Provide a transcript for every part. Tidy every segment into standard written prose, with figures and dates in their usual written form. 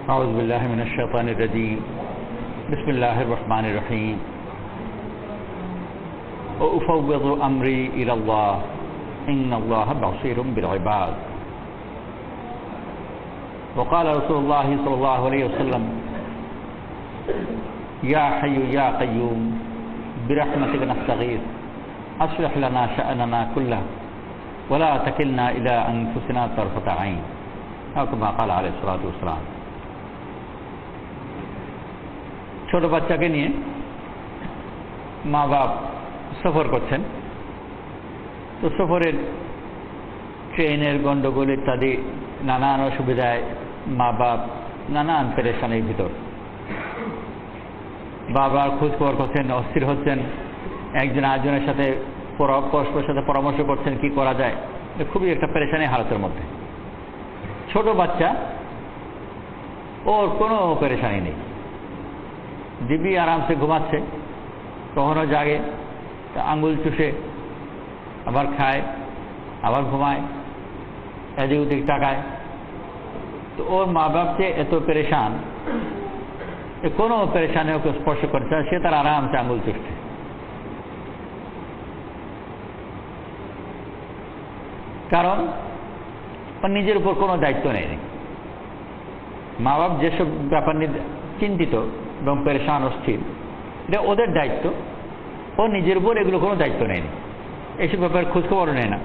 أعوذ بالله من الشيطان الرجيم بسم الله الرحمن الرحيم وأفوض أمري إلى الله إن الله بصير بالعباد وقال رسول الله صلى الله عليه وسلم يا حي يا قيوم برحمتك نستغيث أصلح لنا شأننا كله ولا تكلنا إلى أنفسنا طرفة عين أو كما قال عليه الصلاة والسلام। ছোট বাচ্চাকে নিয়ে মা বাপ সফর করছেন, তো সফরের ট্রেনের গন্ডগোল ইত্যাদি নানান অসুবিধায় মা বাপ নানান পেরেশানির ভিতর, বারবার খোঁজখবর করছেন, অস্থির হচ্ছেন, একজন আরেকজনের সাথে পরস্পরের সাথে পরামর্শ করছেন কি করা যায়। খুবই একটা পেরেশানি হালতের মধ্যে। ছোট বাচ্চা, ওর কোনো পেরেশানি নেই, দিব্যি আরামসে ঘুমাচ্ছে, কখনো জাগে, আঙ্গুল চুষে, আবার খায়, আবার ঘুমায়, এদিক ওদিক তাকায়। তো ওর মা বাপ যে এত পেরেশান, কোনো পেরেশানি ওকে স্পর্শ করছে না, সে তার আরামসে আঙ্গুল চুষছে। কারণ ওর নিজের উপর কোনো দায়িত্ব নেই। মা বাপ যেসব ব্যাপার নিয়ে চিন্তিত এবং পেরেশান অস্থির, এটা ওদের দায়িত্ব, ও নিজের উপর এগুলো কোনো দায়িত্ব নেয়নি, এইসব ব্যাপারে খোঁজখবরও নেয় না।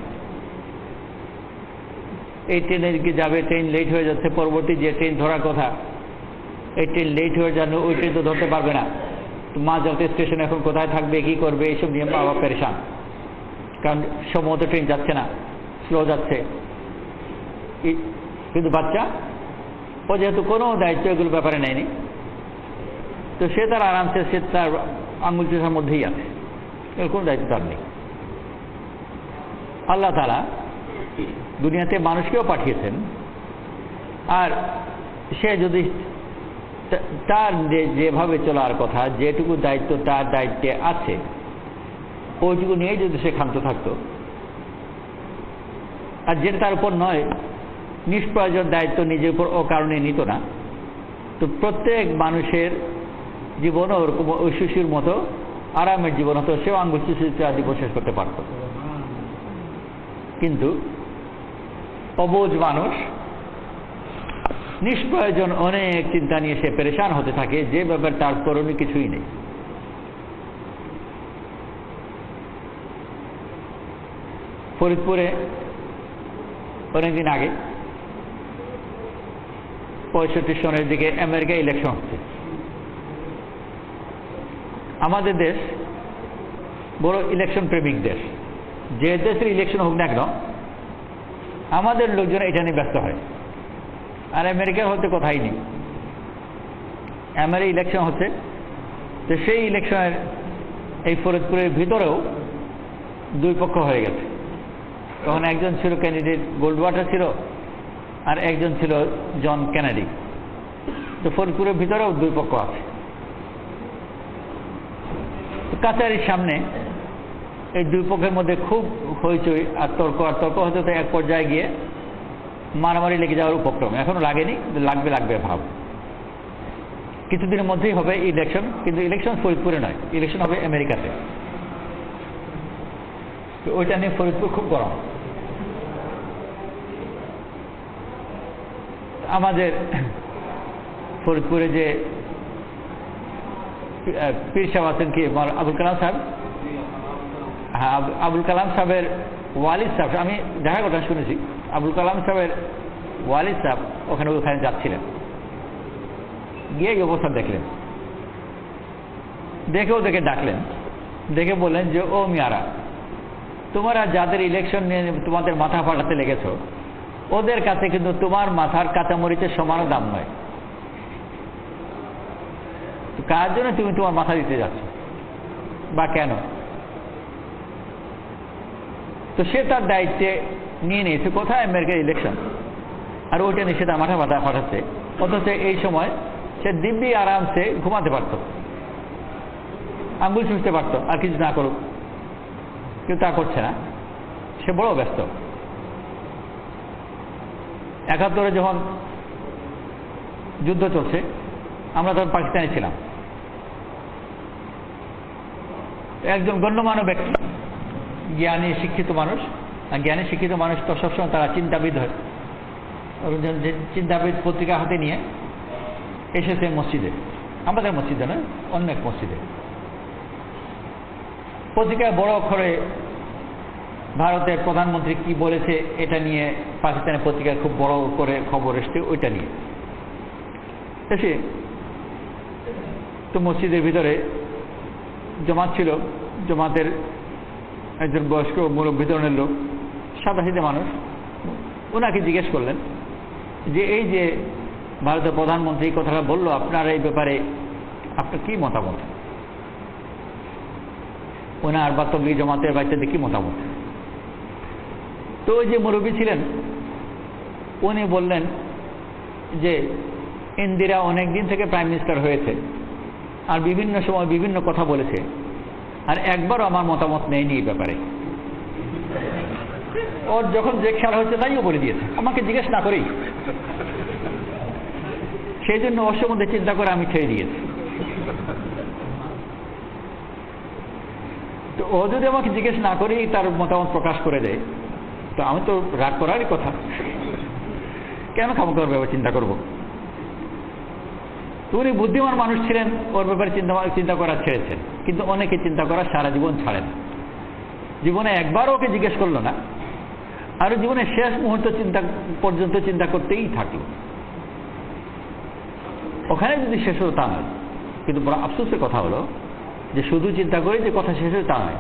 এই ট্রেনে দিকে যাবে, ট্রেন লেট হয়ে যাচ্ছে, পরবর্তী যে ট্রেন ধরার কথা এই ট্রেন লেট হয়ে যাবে, ওই ট্রেন তো ধরতে পারবে না, তো মা যাতে স্টেশন এখন কোথায় থাকবে, কি করবে, এইসব নিয়ে মা বাবা পেরেশান। কারণ সম্ভবত ট্রেন যাচ্ছে না, স্লো যাচ্ছে। কিন্তু বাচ্চা, ও যেহেতু কোনো দায়িত্ব এগুলো ব্যাপারে নেয়নি, তো সে তার আরামসে, সে তার আঙুল চোষার মধ্যেই আছে, এর কোনো দায়িত্ব তার নেই। আল্লাহ তাআলা দুনিয়াতে মানুষকেও পাঠিয়েছেন, আর সে যদি তার যেভাবে চলার কথা, যেটুকু দায়িত্ব তার দায়িত্বে আছে, ওইটুকু নিয়েই যদি সে ক্ষান্ত থাকত, আর যেটা তার উপর নয়, নিষ্প্রয়োজন দায়িত্ব নিজের উপর ও কারণে নিত না, তো প্রত্যেক মানুষের জীবনও ওরকম ওই শিশুর মতো আরামের জীবন হতো, সেও আঙ্গুল চুষে জীবন শেষ করতে পারত। কিন্তু অবুঝ মানুষ নিষ্প্রয়োজন অনেক চিন্তা নিয়ে সে পেরেশান হতে থাকে, যে ব্যাপারে তার করণীয় কিছুই নেই। ফরিদপুরে অনেকদিন আগে 65 সনের দিকে আমেরিকা ইলেকশন হচ্ছে। আমাদের দেশ বড় ইলেকশন প্রেমিক দেশ, যে দেশের ইলেকশন হোক না কেন আমাদের লোকজন এটা নিয়ে ব্যস্ত হয়। আর আমেরিকার হতে কথাই নেই, আমেরিকা ইলেকশন হচ্ছে, তো সেই ইলেকশনের এই ফরিদপুরের ভিতরেও দুই পক্ষ হয়ে গেছে। তখন একজন ছিল ক্যান্ডিডেট গোল্ডওয়াটার ছিল, আর একজন ছিল জন কেনেডি। তো ফরিদপুরের ভিতরেও দুই পক্ষ আছে। কাছারির সামনে এই দুই পক্ষের মধ্যে খুব হইচই আর তর্ক হতে হতে এক পর্যায়ে গিয়ে মারামারি লেগে যাওয়ার উপক্রম। এখনো লাগেনি, লাগবে ভাব। কিছুদিনের মধ্যেই হবে ইলেকশন, কিন্তু ইলেকশন ফরিদপুরে নয়, ইলেকশন হবে আমেরিকাতে। ওইটা নিয়ে ফরিদপুর খুব গরম। আমাদের ফরিদপুরে যে পীর সাহেব আছেন, কি আবুল কালাম সাহেব, হ্যাঁ, আবুল কালাম সাহেবের ওয়ালিদ সাহেব, আমি দেখা কথা শুনেছি, আবুল কালাম সাহেবের ওয়ালিদ সাহেব ওখানে যাচ্ছিলেন, গিয়ে এই অবস্থা দেখলেন, দেখে ওদেরকে ডাকলেন, দেখে বললেন যে ও মিয়ারা, তোমরা যাদের ইলেকশন নিয়ে তোমাদের মাথা ফাটাতে লেগেছ, ওদের কাছে কিন্তু তোমার মাথার কাঁচামরিচের সমান দাম নয়। কার জন্য তুমি তোমার মাথা দিতে যাচ্ছ বা কেন? তো সে তার দায়িত্বে নিয়ে নিয়েছে, কোথায় আমেরিকার ইলেকশন, আর ওইটা নিয়ে সে তার মাথা ফাটাচ্ছে। অথচ এই সময় সে দিব্যি আরামসে ঘুমাতে পারত, আঙ্গুল চুষতে পারত, আর কিছু না করুক, কেউ তা করছে না, সে বড় ব্যস্ত। 71 যখন যুদ্ধ চলছে, আমরা তখন পাকিস্তানে ছিলাম। একজন গণ্যমান্য ব্যক্তি, জ্ঞানী শিক্ষিত মানুষ, আর জ্ঞানী শিক্ষিত মানুষ তো সবসময় তারা চিন্তাবিদ হয়, চিন্তাবিদ পত্রিকা হাতে নিয়ে এসেছে মসজিদে, আমাদের মসজিদে নয়, অন্য এক মসজিদে। পত্রিকায় বড় অক্ষরে ভারতের প্রধানমন্ত্রী কি বলেছে এটা নিয়ে পাকিস্তানের পত্রিকায় খুব বড় করে খবর এসছে ওইটা নিয়ে। এসে তো মসজিদের ভিতরে জমাত ছিল, জমাতের একজন বয়স্ক মুরব্বী ধরনের লোক, সাদাসিধে মানুষ, ওনাকে জিজ্ঞেস করলেন যে এই যে ভারতের প্রধানমন্ত্রী এই কথাটা বললো, আপনার এই ব্যাপারে আপনার কি মতামত? ওনার বা তবলিগ জমাতের বাচ্চাদের কি মতামত? তো ওই যে মুরব্বী ছিলেন উনি বললেন যে ইন্দিরা অনেক দিন থেকে প্রাইম মিনিস্টার হয়েছে, আর বিভিন্ন সময় বিভিন্ন কথা বলেছে, আর একবারও আমার মতামত নেয়নি এই ব্যাপারে। ওর যখন যে খেয়াল হচ্ছে তাইও বলে দিয়েছে, আমাকে জিজ্ঞেস না করেই। সেই জন্য ওর সম্বন্ধে চিন্তা করে আমি ছেড়ে দিয়েছি। তো ও যদি আমাকে জিজ্ঞেস না করেই তার মতামত প্রকাশ করে দেয়, তো আমি তো রাগ করারই কথা, কেন খামোখা ওর ব্যাপারে চিন্তা করবো? তো উনি বুদ্ধিমান মানুষ ছিলেন, ওর ব্যাপারে চিন্তা করা ছেড়েছেন। কিন্তু অনেকে চিন্তা করা সারা জীবন ছাড়েন, জীবনে একবারও ওকে জিজ্ঞেস করলো না, আর জীবনের শেষ মুহূর্ত পর্যন্ত চিন্তা করতেই থাকলো। ওখানে যদি শেষ হতো তা নয়, কিন্তু বড় আফসোসের কথা হলো যে শুধু চিন্তা করে যে কথা শেষ হতো তা নয়,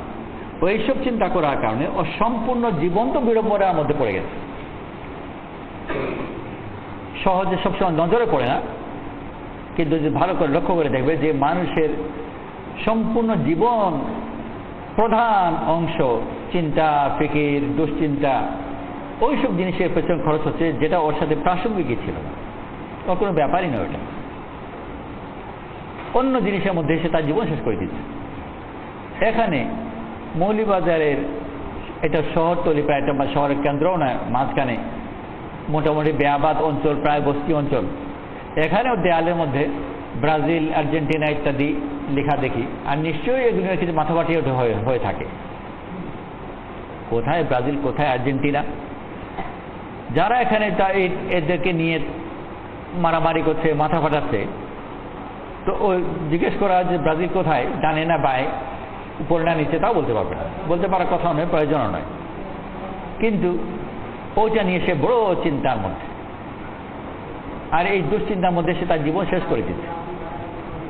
ওইসব চিন্তা করার কারণে ও সম্পূর্ণ জীবন তো বিড়ম্বনার মধ্যে পড়ে গেছে। সহজে সবসময় নজরে পড়ে না, কিন্তু যদি ভালো করে লক্ষ্য করে দেখবে যে মানুষের সম্পূর্ণ জীবন প্রধান অংশ চিন্তা, ফিকির, দুশ্চিন্তা, ওইসব জিনিসের পেছনে খরচ হচ্ছে যেটা ওর সাথে প্রাসঙ্গিকই ছিল না, ওর কোনো ব্যাপারই নয় ওটা। অন্য জিনিসের মধ্যে এসে তার জীবন শেষ করে দিচ্ছে। এখানে মৌলভীবাজারের এটা শহরতলি, প্রায় এটা শহরের কেন্দ্রও নয়, মাঝখানে মোটামুটি বেয়াবাদ অঞ্চল, প্রায় বস্তি অঞ্চল। এখানেও দেয়ালের মধ্যে ব্রাজিল, আর্জেন্টিনা ইত্যাদি লেখা দেখি, আর নিশ্চয়ই এগুলো কিছু মাথাপাটি হয়ে থাকে। কোথায় ব্রাজিল, কোথায় আর্জেন্টিনা? যারা এখানে এদেরকে নিয়ে মারামারি করছে, মাথা ফাটাচ্ছে, তো ওই জিজ্ঞেস করা যে ব্রাজিল কোথায়, ডানে না বায়ে, উপরে না নিচে, তাও বলতে পারবে না। বলতে পারার কথা নয়, প্রয়োজনও নয়, কিন্তু ওইটা নিয়ে সে বড় চিন্তার মধ্যে, আর এই দুশ্চিন্তার মধ্যে সে তার জীবন শেষ করে দিচ্ছে।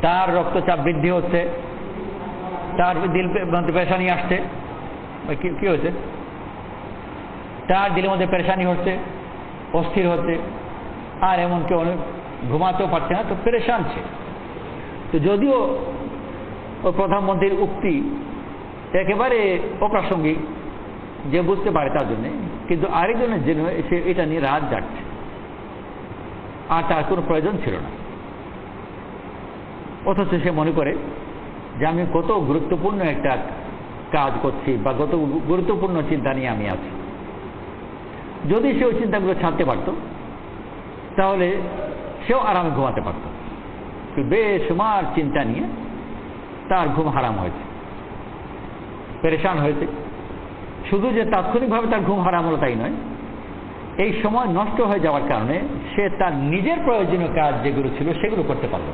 তার রক্তচাপ বৃদ্ধি হচ্ছে, তার দিল মধ্যে পেরেশানি আসছে। কি হয়েছে? তার দিলের মধ্যে পেরেশানি হচ্ছে, অস্থির হচ্ছে, আর এমনকি অনেক ঘুমাতেও পারছে না, তো পেরেশান সে। তো যদিও ও প্রধানমন্ত্রীর উক্তি একেবারে অপ্রাসঙ্গিক, যে বুঝতে পারে তার জন্যে, কিন্তু আরেকজনের জন্য সে এটা নিয়ে রাত জাগছে, আর তার কোনো প্রয়োজন ছিল না। অথচ সে মনে করে যে আমি কত গুরুত্বপূর্ণ একটা কাজ করছি, বা কত গুরুত্বপূর্ণ চিন্তা নিয়ে আমি আছি। যদি সে ওই চিন্তাগুলো ছাড়তে পারত, তাহলে সেও আরামে ঘুমাতে পারত। বেসুমার চিন্তা নিয়ে তার ঘুম হারাম হয়েছে, পেরেশান হয়েছে। শুধু যে তাৎক্ষণিকভাবে তার ঘুম হারাম হলো তাই নয়, এই সময় নষ্ট হয়ে যাওয়ার কারণে সে তার নিজের প্রয়োজনীয় কাজ যেগুলো ছিল সেগুলো করতে পারল।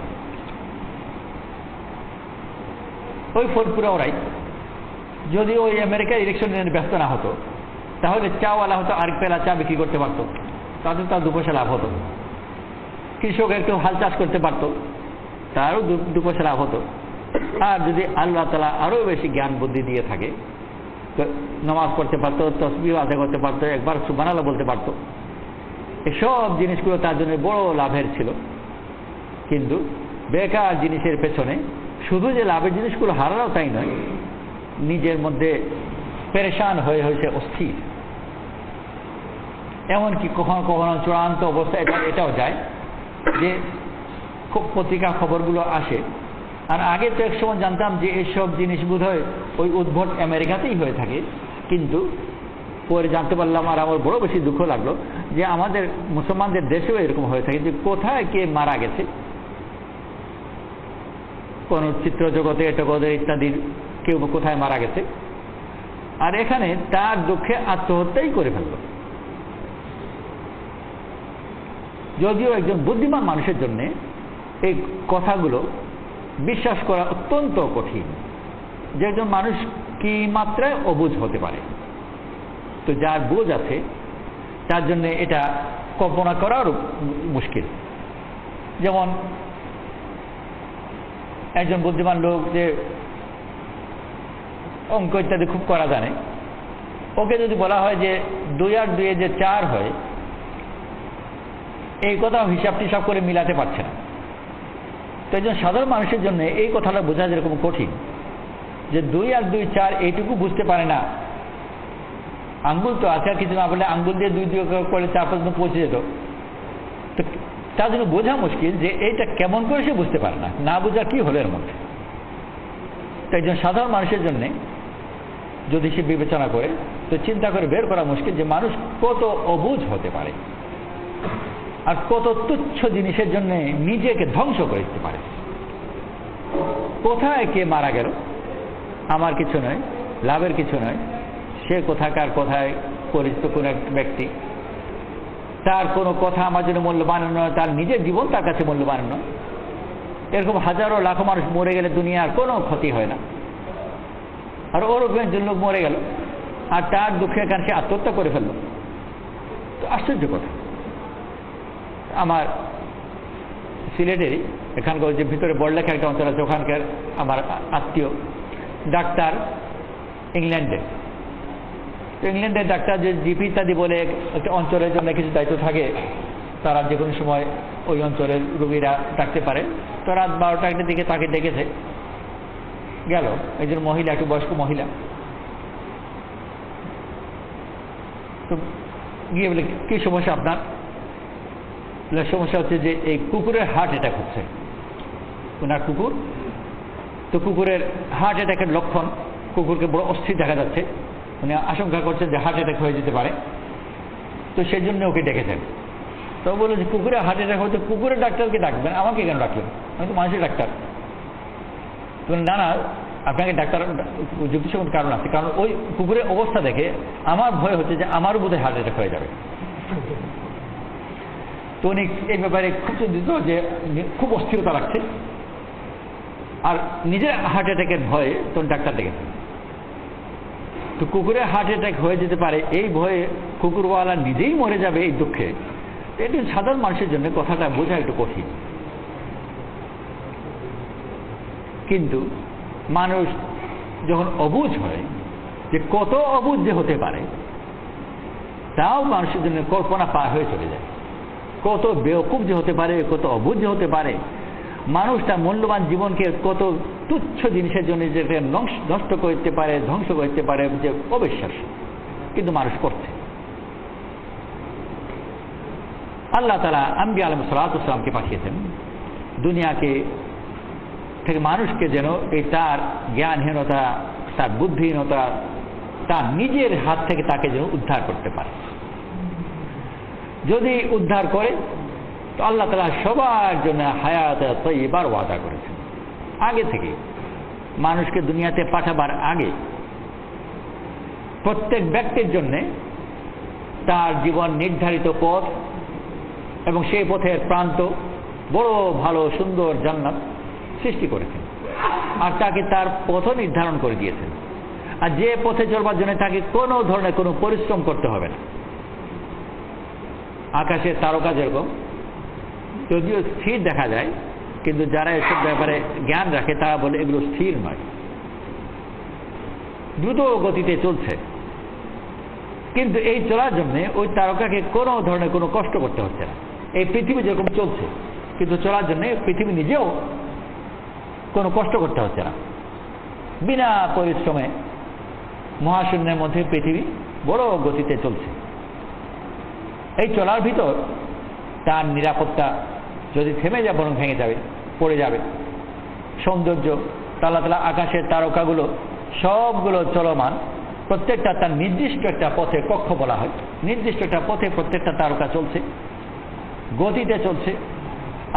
ওই ফোরপুরা ওরাই যদি ওই আমেরিকার ইলেকশন নিয়ে ব্যস্ত না হতো, তাহলে চাওয়ালা হতো আর পেলা চা বিক্রি করতে পারতো, তাদের তার 2 পয়সা লাভ হতো। কৃষক একটু হাল চাষ করতে পারত, তারও 2 পয়সা লাভ হতো। আর যদি আল্লাহ তাআলা আরো বেশি জ্ঞান বুদ্ধি দিয়ে থাকে, তো নামাজ পড়তে পারতো, তসবিহ আদায় করতে পারতো, একবার সুবহানাল্লাহ বলতে পারতো। এসব জিনিসগুলো তার জন্য বড় লাভের ছিল। কিন্তু বেকার জিনিসের পেছনে শুধু যে লাভের জিনিসগুলো হারানো তাই নয়, নিজের মধ্যে পেরেশান হয়ে হয়েছে অস্থির। এমনকি কখনো কখনো চূড়ান্ত অবস্থায় এটাও যায় যে খুব পত্রিকা খবরগুলো আসে, আর আগে তো এক সময় জানতাম যে এইসব জিনিস বোধহয় ওই উদ্ভট আমেরিকাতেই হয়ে থাকে, কিন্তু পরে জানতে পারলাম, আর আমার বড় বেশি দুঃখ লাগলো যে আমাদের মুসলমানদের দেশেও এরকম হয়ে থাকে যে কোথায় কে মারা গেছে, কোন চিত্র জগতে জগতে ইত্যাদি কেউ কোথায় মারা গেছে, আর এখানে তার দুঃখে আত্মহত্যাই করে ফেলল। যদিও একজন বুদ্ধিমান মানুষের জন্য এই কথাগুলো বিশ্বাস করা অত্যন্ত কঠিন, যে একজন মানুষ কি মাত্রায় অবুঝ হতে পারে। তো যার বোঝ আছে তার জন্য এটা কল্পনা করাও মুশকিল। যেমন একজন বুদ্ধিমান লোক যে অঙ্ক ইত্যাদি খুব করা জানে, ওকে যদি বলা হয় যে 2 আর 2 যে 4 হয়, এই কথাও হিসাব টিসাব করে মিলাতে পারছে না। তো একজন সাধারণ মানুষের জন্য এই কথাটা বোঝা যেরকম কঠিন, যে 2 আর 2 4 এইটুকু বুঝতে পারে না। আঙ্গুল তো আছে, আর কিছু না বললে আঙ্গুল দিয়ে 2 2 করে 4 পর্যন্ত পৌঁছে যেত। তো তার জন্য বোঝা মুশকিল যে এইটা কেমন করে সে বুঝতে পারে না, না বোঝা কি হলো এর মধ্যে। তো একজন সাধারণ মানুষের জন্য যদি সে বিবেচনা করে, তো চিন্তা করে বের করা মুশকিল যে মানুষ কত অবুঝ হতে পারে, আর কত তুচ্ছ জিনিসের জন্য নিজেকে ধ্বংস করে দিতে পারে। কোথায় কে মারা গেল আমার কিছু নয়, লাভের কিছু নয়। সে কোথাকার কোথায় পরিচিত কোন এক ব্যক্তি, তার কোনো কথা আমার জন্য মূল্যবান নয়, তার নিজের জীবন তার কাছে মূল্যবান নয়। এরকম হাজারো লাখো মানুষ মরে গেলে দুনিয়ার কোনো ক্ষতি হয় না, আর ওরকম একজন লোক মরে গেল আর তার দুঃখের কারণে সে আত্মহত্যা করে ফেলল। তো আশ্চর্য কথা। আমার সিলেটেরই এখানকার যে ভিতরে বড়লেখা একটা অঞ্চল আছে, ওখানকার আমার আত্মীয় ডাক্তার ইংল্যান্ডে। তো ইংল্যান্ডের ডাক্তার যে জিপি ইত্যাদি বলে একটা অঞ্চলের জন্য কিছু দায়িত্ব থাকে, তারা যে কোনো সময় ওই অঞ্চলের রোগীরা ডাকতে পারে। তো রাত 12টার দিকে তাকে ডেকেছে, গেল একজন মহিলা, একটু বয়স্ক মহিলা। তো গিয়ে বলে কি সমস্যা আপনার? সমস্যা হচ্ছে যে এই কুকুরের হার্ট অ্যাটাক হচ্ছে। ওনার কুকুর, তো কুকুরের হার্ট অ্যাটাকের লক্ষণ, কুকুরকে বড় অস্থির দেখা যাচ্ছে, উনি আশঙ্কা করছেন যে হার্ট অ্যাটাক হয়ে যেতে পারে। তো সেই জন্য ওকে ডেকেছেন। তো বললো যে কুকুরের হার্ট অ্যাটাক হচ্ছে, কুকুরের ডাক্তারকে ডাকবেন, আমাকে কেন ডাকলেন? আমি তো মানুষের ডাক্তার। না না, আপনাকে ডাক্তার যুক্তিসঙ্গত কারণ আছে, কারণ ওই কুকুরের অবস্থা দেখে আমার ভয় হচ্ছে যে আমারও বোধহয় হার্ট অ্যাটাক হয়ে যাবে। তো উনি এই ব্যাপারে খুব চিন্তিত, যে খুব অস্থিরতা লাগছে, আর নিজের হার্ট অ্যাটাকের ভয়ে তো ডাক্তার ডেকেছেন। তো কুকুরের হার্ট অ্যাটাক হয়ে যেতে পারে এই ভয়ে কুকুরওয়ালা নিজেই মরে যাবে এই দুঃখে। এটি সাধারণ মানুষের জন্য কথাটা বোঝা একটু কঠিন। কিন্তু মানুষ যখন অবুঝ হয়, যে কত অবুঝ যে হতে পারে তাও মানুষের জন্য কল্পনা পার হয়ে চলে যায়। কত বেওকুফ যে হতে পারে, কত অবুঝ যে হতে পারে। মানুষ তার মূল্যবান জীবনকে কত তুচ্ছ জিনিসের জন্য যেটা নষ্ট করতে পারে, ধ্বংস করতে পারে, যে অবিশ্বাস্য, কিন্তু মানুষ করছে। আল্লাহ তাআলা আম্বিয়া আলাইহিস সালাতু ওয়াস সালামকে পাঠিয়েছেন দুনিয়াকে থেকে মানুষকে যেন এই তার জ্ঞানহীনতা, তার বুদ্ধিহীনতা, তার নিজের হাত থেকে তাকে যেন উদ্ধার করতে পারে। যদি উদ্ধার করে তো আল্লাহ তাআলা সবার জন্য হায়াত তাইয়্যিবার ওয়াদা করেছেন। আগে থেকে মানুষকে দুনিয়াতে পাঠাবার আগে প্রত্যেক ব্যক্তির জন্য তার জীবন নির্ধারিত পথ এবং সেই পথের প্রান্ত বড় ভালো সুন্দর জান্নাত সৃষ্টি করেছেন, আর তাকে তার পথ নির্ধারণ করে দিয়েছেন। আর যে পথে চলবার জন্য তাকে কোনো ধরনের কোনো পরিশ্রম করতে হবে না। আকাশের তারকা যেরকম যদিও স্থির দেখা যায়, কিন্তু যারা এসব ব্যাপারে জ্ঞান রাখে তারা বলে এগুলো স্থির নয়, দ্রুত গতিতে চলছে। কিন্তু এই চলার জন্য ওই তারকাকে কোনো ধরনের কোনো কষ্ট করতে হচ্ছে না। এই পৃথিবী যেরকম চলছে, কিন্তু চলার জন্য পৃথিবী নিজেও কোনো কষ্ট করতে হচ্ছে না। বিনা পরিশ্রমে মহাশূন্যের মধ্যে পৃথিবী বড় গতিতে চলছে। এই চলার ভিতর তার নিরাপত্তা যদি থেমে যায় বরং ভেঙে যাবে, পড়ে যাবে। সৌন্দর্য, আল্লাহ তাআলা আকাশের তারকাগুলো সবগুলো চলমান, প্রত্যেকটা তার নির্দিষ্ট একটা পথে, কক্ষ বলা হয়, নির্দিষ্ট একটা পথে প্রত্যেকটা তারকা চলছে, গতিতে চলছে।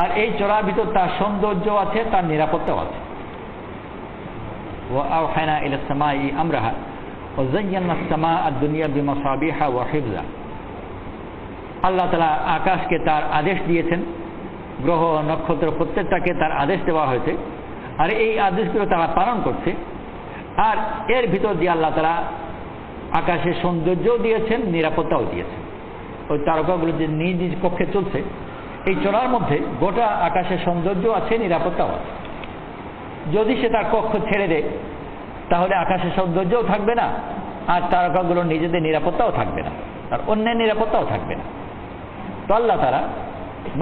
আর এই চলার ভিতর তার সৌন্দর্য আছে, তার নিরাপত্তাও আছে। وأوحينا إلى السماء أمرها وزينا السماء الدنيا بمصابيح وحفظا। আল্লাহ তাআলা আকাশকে তার আদেশ দিয়েছেন, গ্রহ নক্ষত্র প্রত্যেকটাকে তার আদেশ দেওয়া হয়েছে, আর এই আদেশগুলো তারা পালন করছে। আর এর ভিতর দিয়ে আল্লাহ তাআলা আকাশের সৌন্দর্যও দিয়েছেন, নিরাপত্তাও দিয়েছেন। ওই তারকাগুলো যে নিজ নিজ কক্ষে চলছে, এই চলার মধ্যে গোটা আকাশের সৌন্দর্য আছে, নিরাপত্তাও আছে। যদি সে তার কক্ষ ছেড়ে দেয় তাহলে আকাশের সৌন্দর্যও থাকবে না, আর তারকাগুলোর নিজেদের নিরাপত্তাও থাকবে না, আর অন্যের নিরাপত্তাও থাকবে না। তো আল্লাহ তাআলা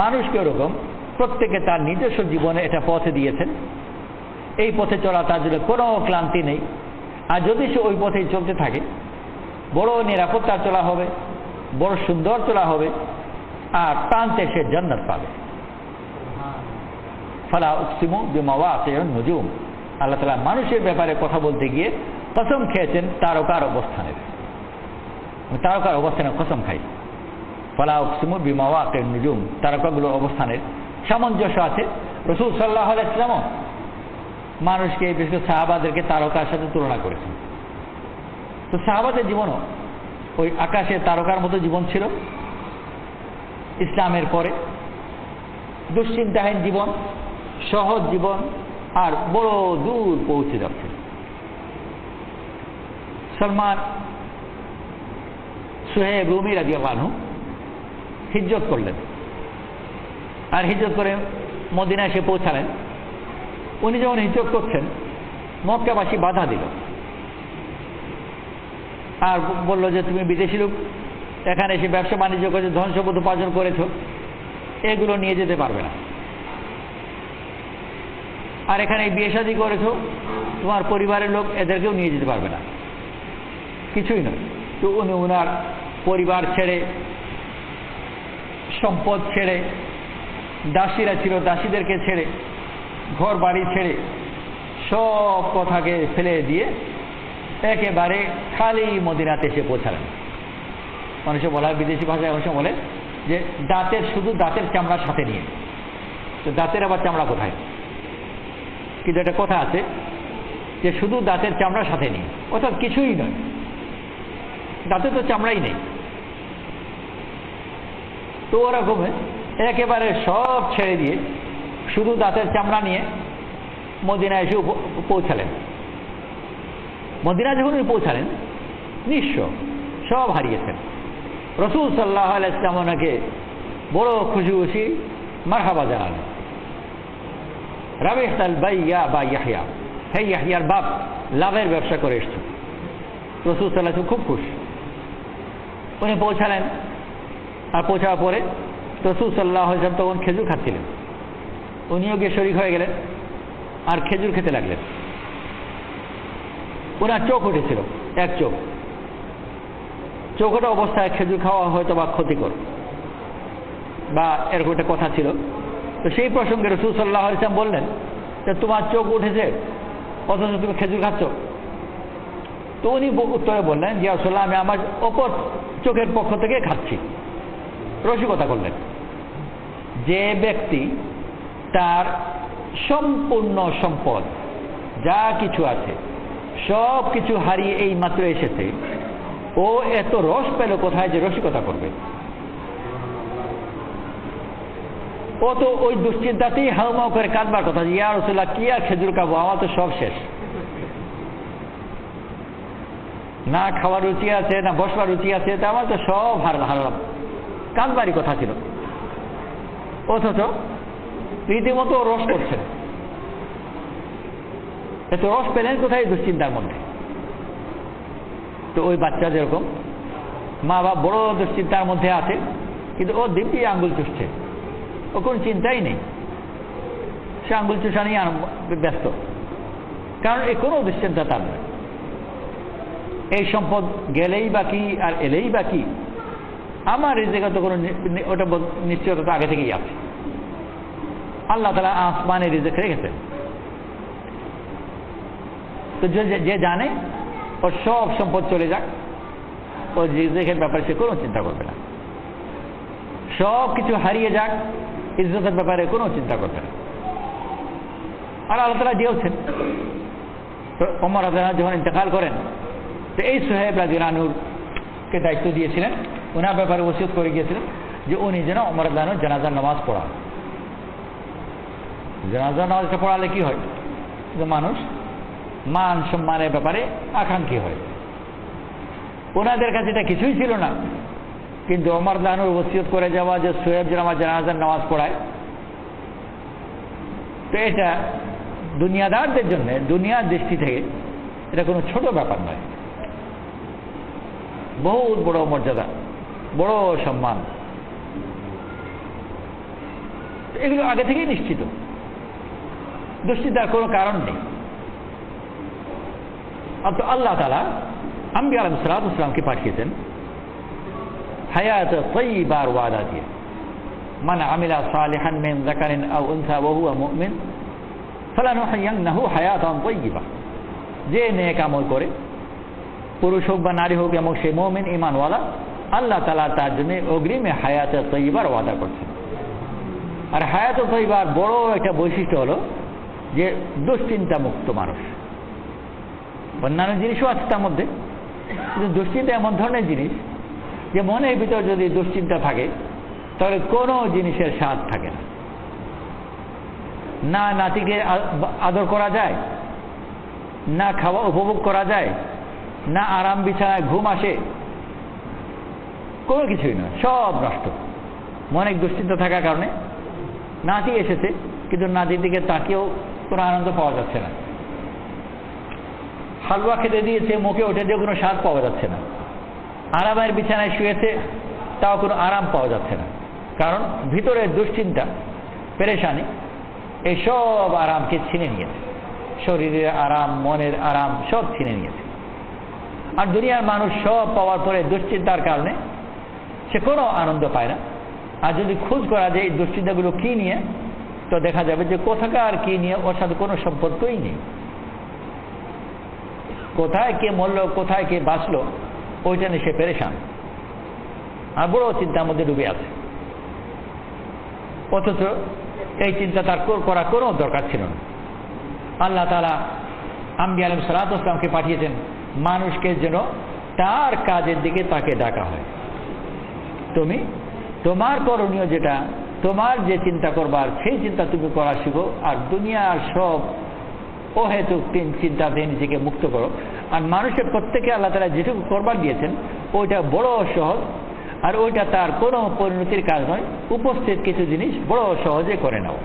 মানুষকে ওরকম প্রত্যেকে তার নিজস্ব জীবনে এটা পথে দিয়েছেন। এই পথে চলা তার জন্য কোনো ক্লান্তি নেই। আর যদি সে ওই পথেই চলতে থাকে, বড় নিরাপত্তার চলা হবে, বড় সুন্দর চলা হবে, আর প্রান্তে সে জান্নাত পাবে। ফালা উকসিমু বিমাওয়াকিউন নুজুম। আল্লাহ তাআলা মানুষের ব্যাপারে কথা বলতে গিয়ে কসম খেয়েছেন তারকার অবস্থানের, তারকার অবস্থানের কসম খাই। ফালা উকসিমু বিমাওয়াকিউন নুজুম, তারকাগুলোর অবস্থানের সামঞ্জস্য আছে। রাসূল সাল্লাল্লাহু আলাইহি ওয়াসাল্লাম মানুষকে, বিশেষ করে সাহাবাদেরকে তারকার সাথে তুলনা করেছেন। তো সাহাবাদের জীবনও ওই আকাশের তারকার মতো জীবন ছিল। ইসলামের পরে দুশ্চিন্তাহীন জীবন, সহজ জীবন, আর বড় দূর পৌঁছে যাচ্ছে। সলমান সুহেব রুমি রাদিয়াল্লাহু আনহু হিজরত করলেন, আর হিজরত করে মদিনায় এসে পৌঁছালেন। উনি যখন হিজরত করছেন, মক্কাবাসী বাধা দিল আর বলল যে তুমি বিদেশি লোক, এখানে এসে ব্যবসা বাণিজ্য করেছো, ধন সম্পদ উপার্জন করেছো, এগুলো নিয়ে যেতে পারবে না। আর এখানে বিয়ে শাদী করেছো, তোমার পরিবারের লোক, এদেরকেও নিয়ে যেতে পারবে না, কিছুই নয়। তো উনি ওনার পরিবার ছেড়ে, সম্পদ ছেড়ে, দাসীরা ছিল দাসীদেরকে ছেড়ে, ঘর বাড়ি ছেড়ে, সব কথাকে ফেলে দিয়ে একেবারে খালি মদিনাতে এসে পৌঁছালেন। মানুষে বলা হয়, বিদেশি ভাষায় মানুষ বলে যে দাঁতের, শুধু দাঁতের চামড়া সাথে নিয়ে। তো দাঁতের আবার চামড়া কোথায়? কিন্তু একটা কথা আছে যে শুধু দাঁতের চামড়া সাথে নিয়ে, অর্থাৎ কিছুই নয়, দাঁতে তো চামড়াই নেই। তো ওরকম একেবারে সব ছেড়ে দিয়ে শুধু দাঁতের চামড়া নিয়ে মদিনায় এসে পৌঁছালেন। মদিনা যখন পৌঁছালেন, নিঃস্ব, সব হারিয়েছেন। রাসূল সাল্লাল্লাহু আলাইহি ওয়াসাল্লাম ওনাকে বড় খুশি খুশি মারহাবা জানালেন। রাবিহতাল বাইয়া বা ইয়াহইয়া, হে ইয়াহইয়ার বাপ, লাভের ব্যবসা করে এসছো। রাসূল সাল্লাল্লাহু আলাইহি ওয়াসাল্লাম খুব খুশি। উনি পৌঁছালেন, আর পৌঁছার পরে রাসূল সাল্লাল্লাহু আলাইহি ওয়াসাল্লাম তখন খেজুর খাচ্ছিলেন। উনিও গিয়ে শরীক হয়ে গেলেন আর খেজুর খেতে লাগলেন। ওনার চোখ উঠেছিল, এক চোখ, চোখটা অবস্থায় খেজুর খাওয়া হয়তো বা ক্ষতিকর বা এরকম একটা কথা ছিল। তো সেই প্রসঙ্গে রাসূল সাল্লাল্লাহু আলাইহি ওয়াসাল্লাম বললেন যে তোমার চোখ উঠেছে অথচ তুমি খেজুর খাচ্ছ। তো উনি উত্তরে বললেন যে রাসূলুল্লাহ, আমি আমার অপর চোখের পক্ষ থেকে খাচ্ছি। রসিকতা করলেন। যে ব্যক্তি তার সম্পূর্ণ সম্পদ, যা কিছু আছে, সব কিছু হারিয়ে এই মাত্র এসেছে, ও এত রস পেল কোথায় যে রসিকতা করবে? ও তো ওই দুশ্চিন্তাতেই হাউমাউ করে কাঁদবার কথা, ইয়া রাসূলুল্লাহ, কি আর খেজুর খাবো, আমার তো সব শেষ, না খাওয়ার রুচি আছে, না বসবার রুচি আছে, তা আমার তো সব হারালাম, কাঁদবারই কথা ছিল। অথচ রীতিমতো রস করছেন। এত রস পেলেন কোথায়? দুশ্চিন্তার মধ্যে। তো ওই বাচ্চা যেরকম মা বাবা বড় দুশ্চিন্তার মধ্যে আছে, কিন্তু ও দিব্যি আঙ্গুল চুষছে, ও কোনো চিন্তাই নেই, সে আঙ্গুল চুষা নিয়ে ব্যস্ত, কারণ এ কোনো দুশ্চিন্তা তার নয়। এই সম্পদ গেলেই বাকি আর এলেই বাকি, আমার রিজিকে তো কোনো ওটা নিশ্চয়তা তো আগে থেকেই আছে। আল্লাহ তাআলা আসমানে রিজিক রেখেছেন। তো যে জানে ওর সব সম্পদ চলে যাক, ও রিজিকের ব্যাপারে সে কোনো চিন্তা করবে না। সব কিছু হারিয়ে যাক, ইজ্জতের ব্যাপারে কোনো চিন্তা করবে না। আর আল্লাহ তাআলা দিয়েছেন। তো ওমর রাদিয়াল্লাহু আনহু যখন ইন্তেকাল করেন, তো এই সুহাইব রাদিয়াল্লাহু আনহুকে দায়িত্ব দিয়েছিলেন, ওনার ব্যাপারে ওসিয়ত করে গিয়েছিলেন যে উনি যেন ওমর রাদিয়াল্লাহু আনহু জানাজার নামাজ পড়ান। জানাজার নামাজটা পড়ালে কি হয়, যে মানুষ মান সম্মানের ব্যাপারে আকাঙ্ক্ষী হয়। ওনাদের কাছে এটা কিছুই ছিল না, কিন্তু ওমর রাদিয়াল্লাহু আনহুর ওসিয়ত করে যাওয়া যে সুহাইব যেন আমার জানাজার নামাজ পড়ায়, তো এটা দুনিয়াদারদের জন্য, দুনিয়ার দৃষ্টি থেকে এটা কোনো ছোট ব্যাপার নয়, বহুত বড় মর্যাদা, বড় সম্মান। এগুলো আগে থেকেই নিশ্চিত, দুশ্চিন্তার কোনো কারণ নেই। তো আল্লাহ তাআলা আম্বিয়া আলাইহিস সালাতু ওয়াস সালামকে পাঠিয়েছেন হায়াত তাইয়্যিবার ওয়াদা দিয়ে। মান আমিলা সালিহান মিন যাকারিন আও উনসা ওয়া হুয়া মুমিন ফালানুহয়িন্নাহু হায়াতান তাইয়্যিবা। যে নেক আমল করে, পুরুষ হোক বা নারী হোক, এবং সে মুমিন ঈমানওয়ালা, আল্লাহ তাআলা তার জন্য অগ্রিমে হায়াতে তাইয়্যিবার ওয়াদা করছেন। আর হায়াতে তাইয়্যিবার বড় একটা বৈশিষ্ট্য হলো যে দুশ্চিন্তা মুক্ত মানুষ। অন্যান্য জিনিসও আছে তার মধ্যে, কিন্তু দুশ্চিন্তা এমন ধরনের জিনিস যে মনের ভিতর যদি দুশ্চিন্তা থাকে তাহলে কোনো জিনিসের স্বাদ থাকে না। না নাতিকে আদর করা যায়, না খাওয়া উপভোগ করা যায়, না আরাম বিছানায় ঘুম আসে, কোনো কিছুই না, সব নষ্ট। মনে দুশ্চিন্তা থাকার কারণে নাতি এসেছে, কিন্তু নাতির দিকে তাকেও কোনো আনন্দ পাওয়া যাচ্ছে না। হালুয়া খেতে দিয়েছে, মুখে ওঠে দিয়ে কোনো স্বাদ পাওয়া যাচ্ছে না। আরামের বিছানায় শুয়েছে, তাও কোনো আরাম পাওয়া যাচ্ছে না, কারণ ভিতরে দুশ্চিন্তা, পেরেশানি এসব আরামকে ছিনে নিয়েছে। শরীরের আরাম, মনের আরাম সব ছিনে নিয়েছে। আর দুনিয়ার মানুষ সব পাওয়ার পরে দুশ্চিন্তার কারণে সে কোনো আনন্দ পায় না। আর যদি খোঁজ করা যায় এই দুশ্চিন্তাগুলো কী নিয়ে, তো দেখা যাবে যে কোথাকার কী নিয়ে ওর সাথে কোনো সম্পর্কই নেই। কোথায় কে মরল, কোথায় কে বাঁচলো, ওইটা নিয়ে সে পেরেশান আর বড় চিন্তার মধ্যে ডুবে আছে। অথচ এই চিন্তা তার করার কোনো দরকার ছিল না। আল্লাহ তাআলা আম্বিয়া আলাইহিস সালাতু ওয়াস সালামকে পাঠিয়েছেন মানুষকে যেন তার কাজের দিকে তাকে ডাকা হয়। তুমি তোমার করণীয় যেটা, তোমার যে চিন্তা করবার, সেই চিন্তা তুমি করা শিখো, আর দুনিয়ার সব অহেতুক চিন্তা থেকে নিজেকে মুক্ত করো। আর মানুষের প্রত্যেকে আল্লাহ তাআলা যেটুকু করবার দিয়েছেন ওইটা বড় সহজ, আর ওইটা তার কোনো পরিণতির কাজ নয়। উপস্থিত কিছু জিনিস বড় সহজে করে নাও,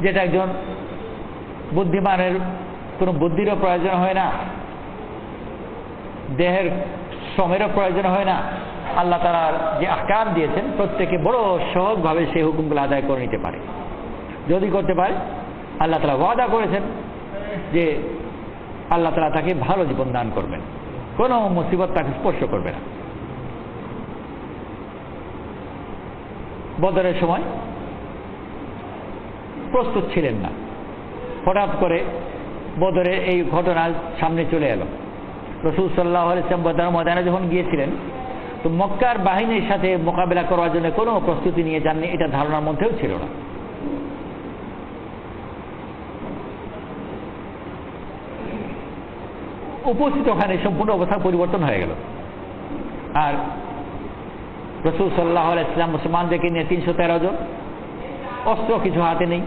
যেটা একজন বুদ্ধিমানের কোনো বুদ্ধিরও প্রয়োজন হয় না, দেহের শ্রমেরও প্রয়োজন হয় না। আল্লাহ তাআলা যে আহকাম দিয়েছেন প্রত্যেকে বড় সহজভাবে সেই হুকুমগুলো আদায় করে নিতে পারে। যদি করতে পারে, আল্লাহ তাআলা ওয়াদা করেছেন যে আল্লাহ তাআলা তাকে ভালো জীবন দান করবেন, কোনো মুসিবত তাকে স্পর্শ করবে না। বদরের সময় প্রস্তুত ছিলেন না, হঠাৎ করে বদরে এই ঘটনা সামনে চলে এলো। রাসূল সাল্লাল্লাহু আলাইহি ওয়াসাল্লাম বদর ময়দানে যখন গিয়েছিলেন, তো মক্কার বাহিনীর সাথে মোকাবেলা করার জন্য কোনো প্রস্তুতি নিয়ে যাননি, এটা ধারণার মধ্যেও ছিল না। উপস্থিত ওখানে সম্পূর্ণ অবস্থা পরিবর্তন হয়ে গেল। আর রাসূল সাল্লাল্লাহু আলাইহি ওয়াসাল্লাম মুসলমানদেরকে নিয়ে 313 জন, অস্ত্র কিছু হাতে নেই,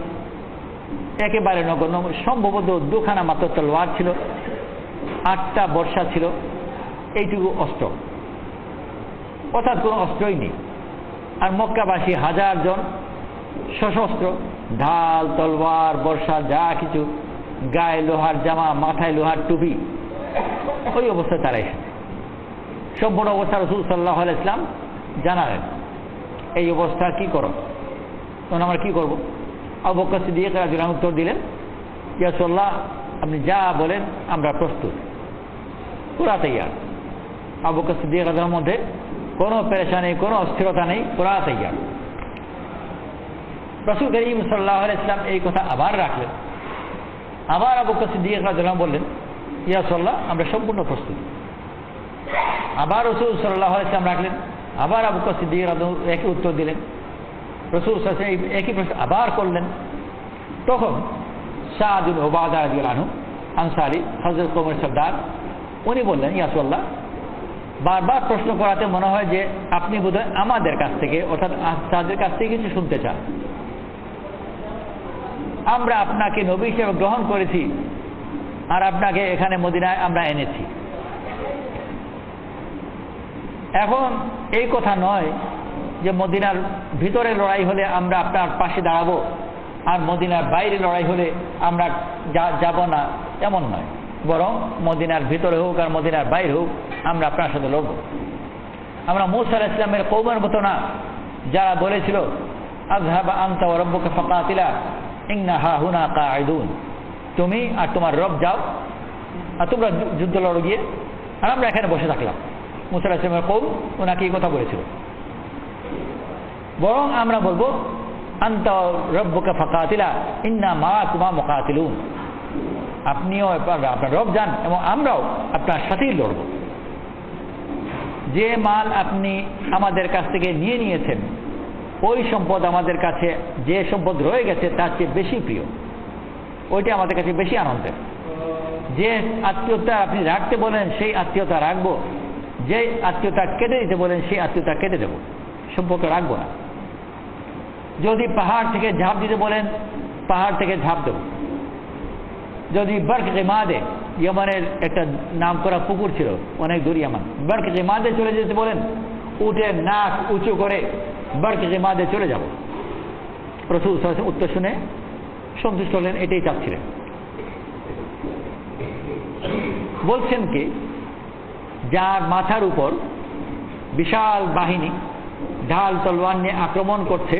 একেবারে নগণ্য। সম্ভবত 2খানা মাত্র তলোয়ার ছিল, 8টা বর্শা ছিল, এইটুকু অস্ত্র, অর্থাৎ কোনো অস্ত্রই নেই। আর মক্কাবাসী 1000 জন সশস্ত্র, ঢাল, তলোয়ার, বর্শা, যা কিছু, গায়ে লোহার জামা, মাথায় লোহার টুপি, ওই অবস্থায় তারা এসেছে। সম্পূর্ণ অবস্থা রাসূল সাল্লাল্লাহু আলাইহি ওয়াসাল্লাম জানালেন, এই অবস্থা কি করো, তখন আমরা কি করবো? আবু বকর সিদ্দিক রাদিয়াল্লাহু আনহু উত্তর দিলেন, ইয়া রাসূলুল্লাহ, আপনি যা বলেন আমরা প্রস্তুত, পুরা তৈয়ার। আবু বকর সিদ্দিক রাদিয়াল্লাহু আনহুর মধ্যে কোনো পেরেশানি, কোনো অস্থিরতা নেই, পুরা তৈয়ার। রাসূল করিম সাল্লাল্লাহু আলাইহি ওয়াসাল্লাম এই কথা আবার রাখলেন, আবার আবু বকর সিদ্দিক রাদিয়াল্লাহু আনহু বললেন, ইয়া রাসূলুল্লাহ, আমরা সম্পূর্ণ প্রস্তুত। আবার রাসূল সাল্লাল্লাহু আলাইহি ওয়াসাল্লাম রাখলেন, আবার আবু বকর সিদ্দিক রাদিয়াল্লাহু আনহু একই উত্তর দিলেন। রাসূল সাল্লাল্লাহু আলাইহি ওয়াসাল্লাম একই প্রশ্ন আবার করলেন। তখন সাদ ইবনে উবাদা রাদিয়াল্লাহু আনহু, আনসারী, হযরত ওমর সরদার, উনি বললেন, ইয়া রাসূলুল্লাহ, বারবার প্রশ্ন করাতে মনে হয় যে আপনি বোধহয় আমাদের কাছ থেকে, অর্থাৎ তাদের কাছ থেকে কিছু শুনতে চান। আমরা আপনাকে নবী হিসেবে গ্রহণ করেছি, আর আপনাকে এখানে মদিনায় আমরা এনেছি। এখন এই কথা নয় যে মদিনার ভিতরে লড়াই হলে আমরা আপনার পাশে দাঁড়াবো, আর মদিনার বাইরে লড়াই হলে আমরা যাব না, এমন নয়। বরং মদিনার ভিতরে হোক আর মদিনার বাইরে হোক, আমরা আপনার সাথে লড়ব। আমরা মূসা আলাইহিস সালামের কওমের মতো না, যারা বলেছিল আযহাবা আনতা ওয়া রাব্বুকা ফাকাতিলা ইন্না হাহুনা কাঈদুন, তুমি আর তোমার রব যাও, আর তোমরা যুদ্ধ লড়ো গিয়ে, আর আমরা এখানে বসে থাকলাম। মূসা আলাইহিস সালামের কওম ওনাকে এই কথা বলেছিল। বরং আমরা বলবো আনতা রাব্বুকা ফাকাতিলা ইন্না মাআকুমা মুকাতিলুন, আপনিও আপনার রব যান এবং আমরাও আপনার সাথেই লড়ব। যে মাল আপনি আমাদের কাছ থেকে নিয়ে নিয়েছেন, ওই সম্পদ আমাদের কাছে, যে সম্পদ রয়ে গেছে তার চেয়ে বেশি প্রিয়, ওইটা আমাদের কাছে বেশি আনন্দের। যে আত্মীয়তা আপনি রাখতে বলেন সেই আত্মীয়তা রাখবো, যে আত্মীয়তা কেটে দিতে বলেন সেই আত্মীয়তা কেটে দেব, সম্পর্ক রাখবো না। যদি পাহাড় থেকে ঝাঁপ দিতে বলেন, পাহাড় থেকে ঝাঁপ দেব। যদি বরক গিমাদে, ইয়েমানের একটা নাম করা পুকুর ছিল অনেক দূর ইয়ামান, বরক গিমাদে চলে যেতে বলেন, উঠে নাক উঁচু করে বরক গিমাদে চলে যাব। রাসূল সাল্লাল্লাহু আলাইহি ওয়াসাল্লাম উত্তর শুনে সন্তুষ্ট হলেন, এটাই চাচ্ছিলেন। বলছেন কি, যার মাথার উপর বিশাল বাহিনী ঢাল তলোয়ার নিয়ে আক্রমণ করছে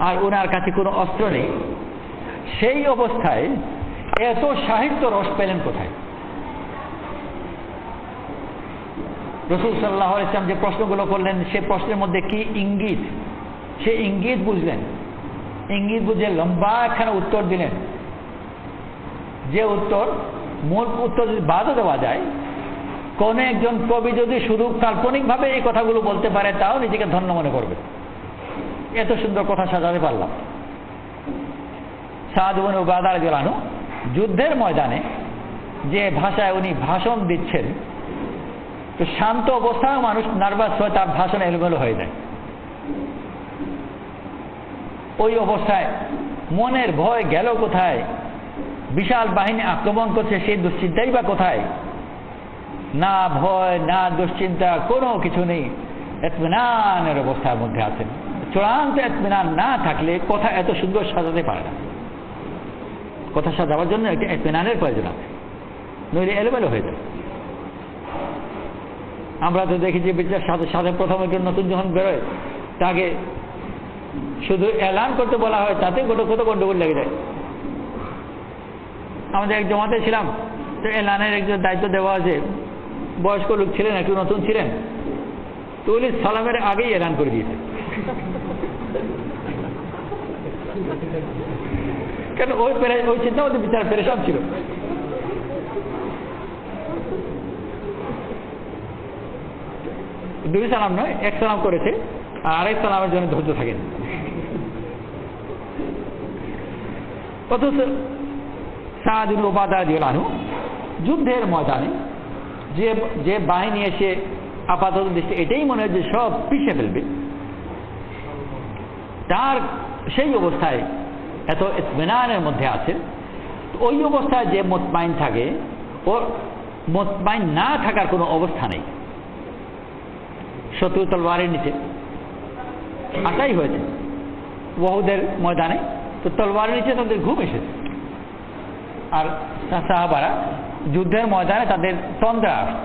আর ওনার কাছে কোনো অস্ত্র নেই, সেই অবস্থায় এত সাহিত্য রস পেলেন কোথায়? রাসূল সাল্লাল্লাহু আলাইহি ওয়াসাল্লাম যে প্রশ্নগুলো করলেন, সে প্রশ্নের মধ্যে কি ইঙ্গিত, সে ইঙ্গিত বুঝলেন। ইঙ্গিত বুঝে লম্বা একখানা উত্তর দিলেন, যে উত্তর, মূল উত্তর যদি বাদও দেওয়া যায়, কোন একজন কবি যদি শুধু কাল্পনিকভাবে এই কথাগুলো বলতে পারে, তাও নিজেকে ধন্য মনে করবে। এত সুন্দর কথা সাজাতে পারলাম। সাদ ইবনে উবাদা রাদিয়াল্লাহু আনহু যুদ্ধের ময়দানে যে ভাষায় উনি ভাষণ দিচ্ছেন, তো শান্ত অবস্থায় মানুষ নার্ভাস হয়ে তার ভাষণ এলোমেলো হয়ে যায়। ওই অবস্থায় মনের ভয় গেল কোথায়? বিশাল বাহিনী আক্রমণ করছে, সেই দুশ্চিন্তাই বা কোথায়? না ভয়, না দুশ্চিন্তা, কোনো কিছু নেই, ইতমিনানের অবস্থার মধ্যে আছেন। চূড়ান্ত ইতমিনান না থাকলে কথা এত সুন্দর সাজাতে পারে না। কথা সাজাবার জন্য একটা ইতমিনানের প্রয়োজন আছে, নইলে এলোমেলো হয়ে যায়। আমরা তো দেখি যে বিচার সাথে সাথে প্রথম একজন নতুন যখন বেরোয়, তাকে শুধু এলান করতে বলা হয়, তাতে কত গন্ডগোল লেগে যায়। আমাদের এক জমাতে ছিলাম, তো এলানের একজন দায়িত্ব দেওয়া আছে, বয়স্ক লোক ছিলেন, একটু নতুন ছিলেন, তো উনি সালামের আগেই এলান করে দিয়েছে। কেন ওই চিন্তা মধ্যে বিচার পেরেশান ছিল। দুই সালাম নয়, এক সালাম করেছে, আর আরেক সালামের জন্য ধৈর্য থাকেন। অথচ সাদ ইবনে উবাদা রাদিয়াল্লাহু আনহু যুদ্ধের ময়দানে যে বাহিনী এসে আপাতত দৃষ্টি এটাই মনে হয় যে সব পিছিয়ে ফেলবে, তার সেই অবস্থায় এত ইতমিনানের মধ্যে আছে। ওই অবস্থায় যে মুতমাইন থাকে, ওর মুতমাইন না থাকার কোনো অবস্থা নেই। শত্রু তলোয়ারের নিচে আসাই হয়েছে উহুদের ময়দানে, তো তলোয়ারের নিচে তাদের ঘুম এসেছে। আর সাহাবারা যুদ্ধের ময়দানে তাদের তন্দ্রা আসত।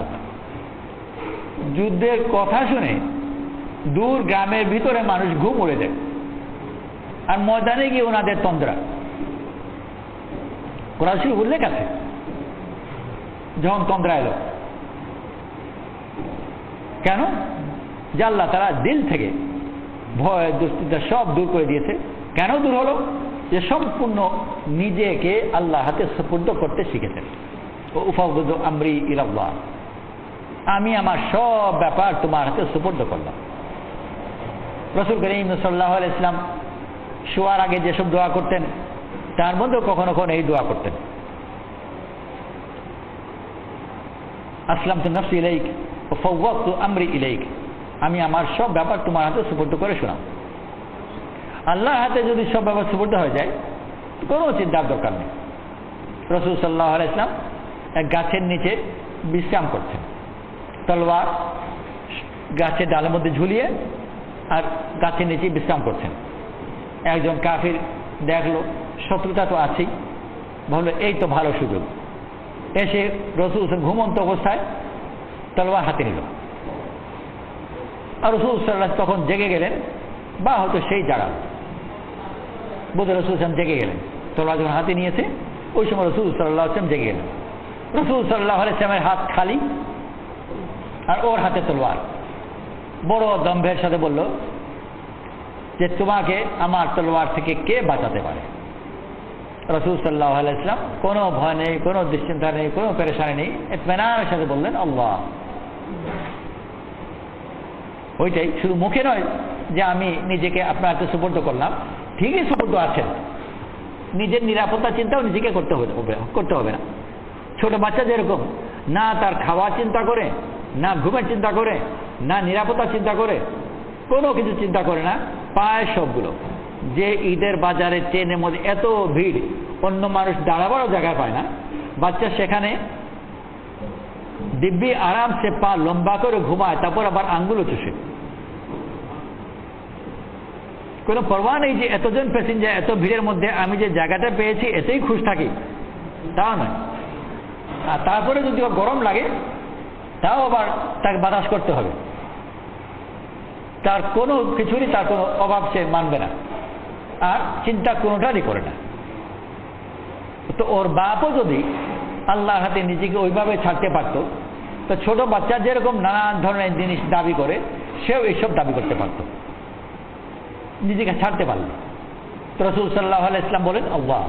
যুদ্ধের কথা শুনে দূর গ্রামের ভিতরে মানুষ ঘুম উড়ে যায়, আর ময়দানে গিয়ে ওনাদের তন্দ্রা। কোরআন শরীফে উল্লেখ আছে, যখন তন্দ্রা এলো, কেন? যে আল্লাহ তারা দিল থেকে ভয় দুশ্চিন্তা সব দূর করে দিয়েছে। কেন দূর হলো? যে সম্পূর্ণ নিজেকে আল্লাহ হাতে সুপুর্দ করতে শিখেছেন। উফাউযু আমরি ইলাল্লাহ, আমি আমার সব ব্যাপার তোমার হাতে সুপুর্দ করলাম। রাসূল করিম সাল্লাল্লাহু আলাইহি ওয়াসাল্লাম শোয়ার আগে যেসব দোয়া করতেন তার মধ্যে কখনো কখনো এই দোয়া করতেন, আসলামতু নাফসি ইলাইক ওয়া ফাওয়াদতু আমরি ইলাইক, আমি আমার সব ব্যাপার তোমার হাতে সুপুর্দ করে শোনাও। আল্লাহর হাতে যদি সব ব্যাপার সুপুর্দ হয়ে যায় কোনো চিন্তার দরকার নেই। রাসূল সাল্লাল্লাহু আলাইহি ওয়াসাল্লাম এক গাছের নিচে বিশ্রাম করছেন, তলোয়ার গাছের ডালের মধ্যে ঝুলিয়ে আর গাছের নিচে বিশ্রাম করছেন। একজন কাফির দেখলো শত্রুতা তো আছেই, ভাবলো এই তো ভালো সুযোগ, এসে রাসূল ঘুমন্ত অবস্থায় তলোয়ার হাতে নিল। আর রাসূল সাল্লাল্লাহু তখন জেগে গেলেন, বা হয়তো সেই জায়গা বোধ রাসূল জেগে গেলেন, তলোয়ার যখন হাতে নিয়েছে ওই সময় রাসূল সাল্লাল্লাহু আলাইহি ওয়াসাল্লাম জেগে গেলেন। রাসূল সাল্লাল্লাহু আলাইহি ওয়াসাল্লামের হাত খালি আর ওর হাতে তলোয়ার। বড় দম্ভের সাথে বলল যে তোমাকে আমার তলোয়ার থেকে কে বাঁচাতে পারে? রাসূল সাল্লাল্লাহু আলাইহি ওয়াসাল্লাম কোনো ভয় নেই, কোনো দুশ্চিন্তা নেই, কোনো পেরেশানি নেই, ইতমিনানের সাথে বললেন আল্লাহ। ওইটাই, শুধু মুখে নয় যে আমি নিজেকে আপনার হাতে সুপুর্দ করলাম, ঠিকই সুপুর্দ আছেন, নিজের নিরাপত্তা চিন্তাও নিজেকে করতে হবে না। ছোট বাচ্চা যেরকম না তার খাওয়ার চিন্তা করে, না ঘুমের চিন্তা করে, না নিরাপত্তা চিন্তা করে, কোনো কিছু চিন্তা করে না, পায় সবগুলো। যে ঈদের বাজারে ট্রেনের মধ্যে এত ভিড়, অন্য মানুষ দাঁড়াবারও জায়গা পায় না, বাচ্চা সেখানে দিব্যি আরামসে পা লম্বা করে ঘুমায়, তারপর আবার আঙ্গুলও চুষে। কোনো পরোয়া নেই যে এতজন প্যাসেঞ্জার এত ভিড়ের মধ্যে আমি যে জায়গাটা পেয়েছি এতেই খুশ থাকি, তা নয়। আর তারপরে যদি গরম লাগে তাও আবার তাকে বাতাস করতে হবে, তার কোনো কিছুরই তার কোনো অভাব সে মানবে না, আর চিন্তা কোনোটারই করে না। তো ওর বাপও যদি আল্লাহর হাতে নিজেকে ওইভাবে ছাড়তে পারত, তো ছোট বাচ্চা যেরকম নানান ধরনের জিনিস দাবি করে সেও এইসব দাবি করতে পারত, নিজেকে ছাড়তে পারল। তো রাসূল সাল্লাল্লাহু আলাইহি ওয়াসাল্লাম বলেন আল্লাহ।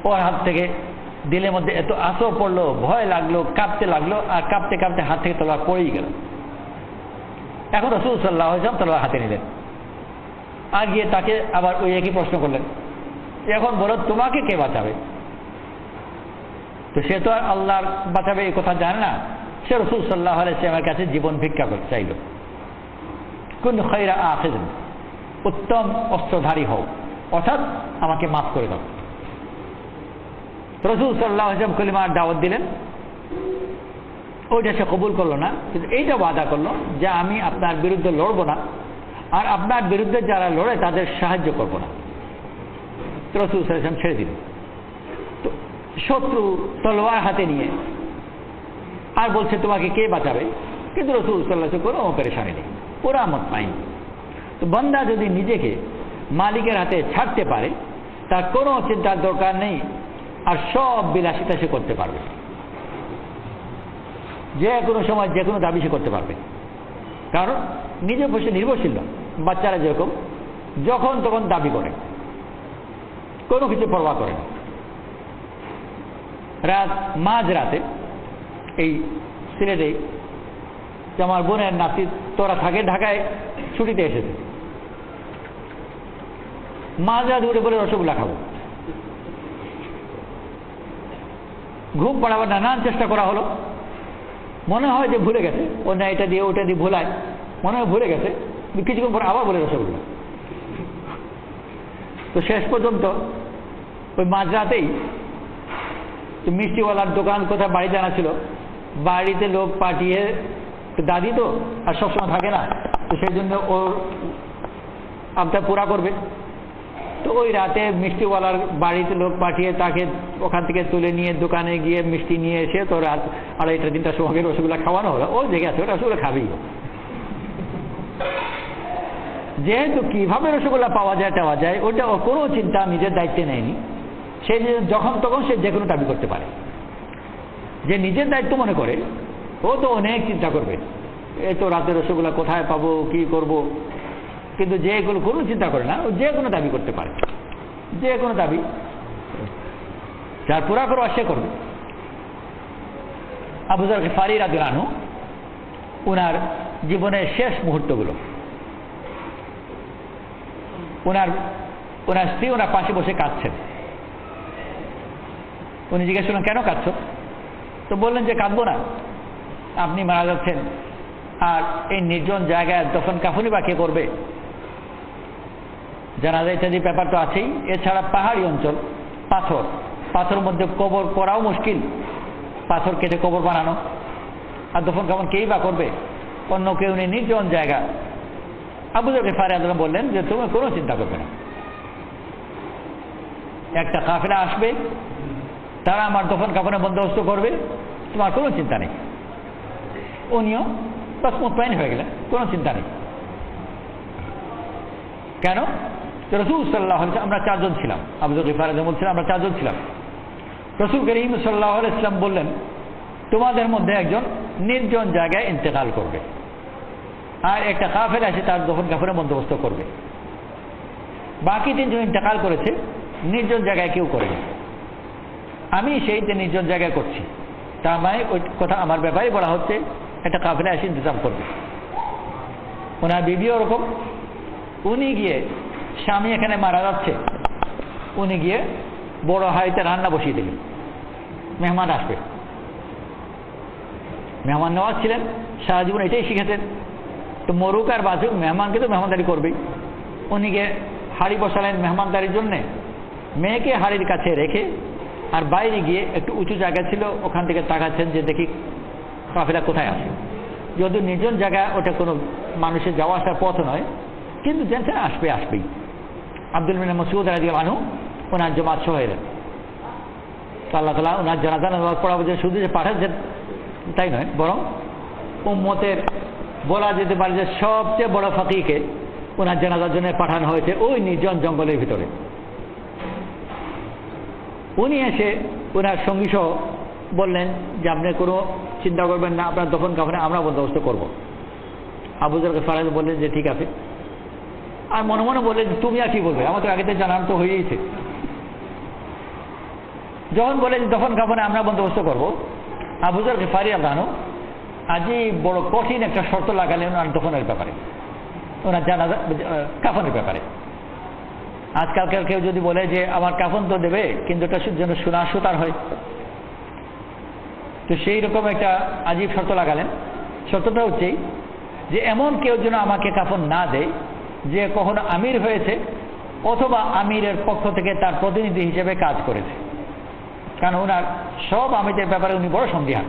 ওর হাত থেকে দিলের মধ্যে এত আসর পড়লো, ভয় লাগলো, কাঁপতে লাগলো, আর কাঁপতে কাঁপতে হাত থেকে তলোয়ার পড়েই গেল। এখন রাসূল সাল্লাল্লাহু আলাইহি ওয়াসাল্লাম তলোয়ার হাতে নিলেন, আর গিয়ে তাকে আবার ওই একই প্রশ্ন করলেন, এখন বলো তোমাকে কে বাঁচাবে? তো সে তো আর আল্লাহর বাঁচাবে এই কথা জানে না, সে রাসূল সাল্লাল্লাহু আলাইহি ওয়াসাল্লামের কাছে জীবন ভিক্ষা করতে চাইল। কুন খায়রা আখিযিন, উত্তম অস্ত্রধারী হও, অর্থাৎ আমাকে মাফ করে দাও। রাসূল সাল্লাল্লাহু আলাইহি ওয়াসাল্লাম কলিমার দাওয়াত দিলেন, ওইটা সে কবুল করলো না, কিন্তু এইটা ওয়াদা করলো যে আমি আপনার বিরুদ্ধে লড়বো না, আর আপনার বিরুদ্ধে যারা লড়ে তাদের সাহায্য করবো না। তো রাসূল সাল্লাল্লাহু আলাইহি ওয়াসাল্লাম ছেড়ে দিলেন। তো শত্রু তলোয়ার হাতে নিয়ে আর বলছে তোমাকে কে বাঁচাবে, কিন্তু রাসূল সাল্লাল্লাহু আলাইহি ওয়াসাল্লাম কোনো পেরেশানি নেই, পুরা মুতমাইন। তো বান্দা যদি নিজেকে মালিকের হাতে ছাড়তে পারে তার কোনো চিন্তার দরকার নেই, আর সব বিলাসিতা সে করতে পারবে, যে কোনো সময় যে কোনো দাবি সে করতে পারবে, কারণ নিজের উপর সে নির্ভরশীল নয়। বাচ্চারা যেরকম যখন তখন দাবি করে, কোনো কিছু পরোয়া করে না। মাঝ রাতে এই সিলেটে আমার বোনের নাতি তোরা থাকে ঢাকায়, ছুটিতে এসেছে, মাঝ রাত উঠে বলে রসগোল্লা খাবো। ঘুম পাড়াবার নানান চেষ্টা করা হলো, মনে হয় যে ভুলে গেছে, ও না এটা দিয়ে ওটা দিয়ে ভোলায়, মনে হয় ভুলে গেছে, কিছুক্ষণ পর আবার বলে রসগোল্লা। তো শেষ পর্যন্ত ওই মাঝরাতেই মিষ্টিওয়ালার দোকান কোথায় বাড়ি জানা ছিল, বাড়িতে লোক পাঠিয়ে, দাদি তো আর সবসময় থাকে না, তো সেই জন্য ওর আবদার পুরা করবে। তো ওই রাতে মিষ্টিওয়ালার বাড়িতে লোক পাঠিয়ে তাকে ওখান থেকে তুলে নিয়ে দোকানে গিয়ে মিষ্টি নিয়ে এসে তো রাত 2:30-3টার সময় রসগোল্লা খাওয়ানো হলো। ও জেগে আছে, ওটা রসগোল্লা খাবেই। যেহেতু কিভাবে রসগোল্লা পাওয়া যায় ওটা ও কোনো চিন্তা নিজের দায়িত্বে নেয়নি, সে যখন তখন সে যে কোনো দাবি করতে পারে। যে নিজের দায়িত্ব মনে করে ও তো অনেক চিন্তা করবে, এই তো রাতে রসগোল্লা কোথায় পাবো, কি করব, কিন্তু যে এগুলো কোনো চিন্তা করে না, ও যে কোনো দাবি করতে পারে। যে কোনো দাবি যার পুরা করো সে করবে। আবু যর গিফারী রাদিয়াল্লাহু আনহু ওনার জীবনের শেষ মুহূর্তগুলো, ওনার স্ত্রী ওনার পাশে বসে কাঁদছেন। উনি জিজ্ঞেস করলেন, কেন কাঁদছ? তো বললেন যে কাঁদবো না, আপনি মারা যাচ্ছেন, আর এই নির্জন জায়গায় দফন কাফনি বা কে করবে? জানাজা ইত্যাদি ব্যাপার তো আছেই, এছাড়া পাহাড়ি অঞ্চল, পাথর মধ্যে কবর করাও মুশকিল, পাথর কেটে কবর বানানো, আর দফন কাফন কেই বা করবে? অন্য কেউ নেই, নির্জন জায়গা। আবু যর গিফারী রাদিয়াল্লাহু আনহু বললেন যে তুমি কোনো চিন্তা করবে না, একটা কাফেলা আসবে, তারা আমার দফন কাফনের বন্দোবস্ত করবে, তোমার কোনো চিন্তা নেই। উনিও বাস মুতমাইন হয়ে গেলেন, কোনো চিন্তা নেই। কেন? রাসূল সাল্লাল্লাহু আলাইহি ওয়াসাল্লাম, আমরা 4 জন ছিলাম, আবু যর গিফারী রাদিয়াল্লাহু আনহু বলছিলেন আমরা 4 জন ছিলাম। রাসূল করিম সাল্লাল্লাহু আলাইহি ওয়াসাল্লাম বললেন, তোমাদের মধ্যে একজন নির্জন জায়গায় ইন্তেকাল করবে, আর একটা কাফেলা এসে তার দফন কাফনের বন্দোবস্ত করবে। বাকি 3 জন ইন্তেকাল করেছে, নির্জন জায়গায় কেউ করেনি, আমি সেই যে নির্জন জায়গায় করছি। তার মানে ওই কথা আমার ব্যাপারে বলা হচ্ছে, একটা কাফেলা এসে ইন্তজাম করবে। ওনার বিবিও ওরকম, উনি গিয়ে, স্বামী এখানে মারা যাচ্ছে, উনি গিয়ে বড় হাঁড়িতে রান্না বসিয়ে দিলেন, মেহমান আসবে। মেহমান নেওয়াজ ছিলেন, সারা জীবন এটাই শিখেছেন। তো মরুক আর বাঁচুক, মেহমানকে তো মেহমানদারি করবেই। উনি গিয়ে হাঁড়ি বসালেন মেহমানদারির জন্যে, মেয়েকে হাঁড়ির কাছে রেখে, আর বাইরে গিয়ে একটু উঁচু জায়গা ছিল, ওখান থেকে তাকাচ্ছেন যে দেখি কাফেলা কোথায় আসে। যদিও নির্জন জায়গা, ওটা কোনো মানুষের যাওয়া আসার পথ নয়, কিন্তু জানছেন আসবেই। আব্দুল্লাহ বিন মাসউদ রাদিয়াল্লাহু আনহু ওনার জামাত সহ এলেন। আল্লাহ তাআলা ওনার জানাজা নামাজ পড়াবো যে শুধু যে পাঠাচ্ছেন তাই নয়, বরং উম্মতের বলা যেতে পারে যে সবচেয়ে বড় ফাকিহকে ওনার জানাজার জন্য পাঠানো হয়েছে ওই নির্জন জঙ্গলের ভিতরে। উনি এসে ওনার সঙ্গী সহ বললেন যে আপনি কোনো চিন্তা করবেন না, আপনার দফন কাফনে আমরা বন্দোবস্ত করব। আবু যর গিফারী বললেন যে ঠিক আছে, আর মনে মনে বললেন তুমি আর কি বলবে, আমার তো আগে থেকে জানানো তো হয়েইছে। যখন বলে যে দফন কাফনে আমরা বন্দোবস্ত করব, আবু যর গিফারী রাদিয়াল্লাহু আনহু আজই বড় কঠিন একটা শর্ত লাগালেন ওনার দফনের ব্যাপারে, ওনার জানাজা কাফনের ব্যাপারে। আজকালকার কেউ যদি বলে যে আমার কাফন তো দেবে, কিন্তু এটা যেন সোনা সুতার হয়, তো সেই রকম একটা আজীব শর্ত লাগালেন। শর্তটা হচ্ছেই যে এমন কেউ যেন আমাকে কাফন না দেয় যে কখনো আমির হয়েছে অথবা আমিরের পক্ষ থেকে তার প্রতিনিধি হিসেবে কাজ করেছে, কারণ ওনার সব আমিরদের ব্যাপারে উনি বড় সন্দিহান।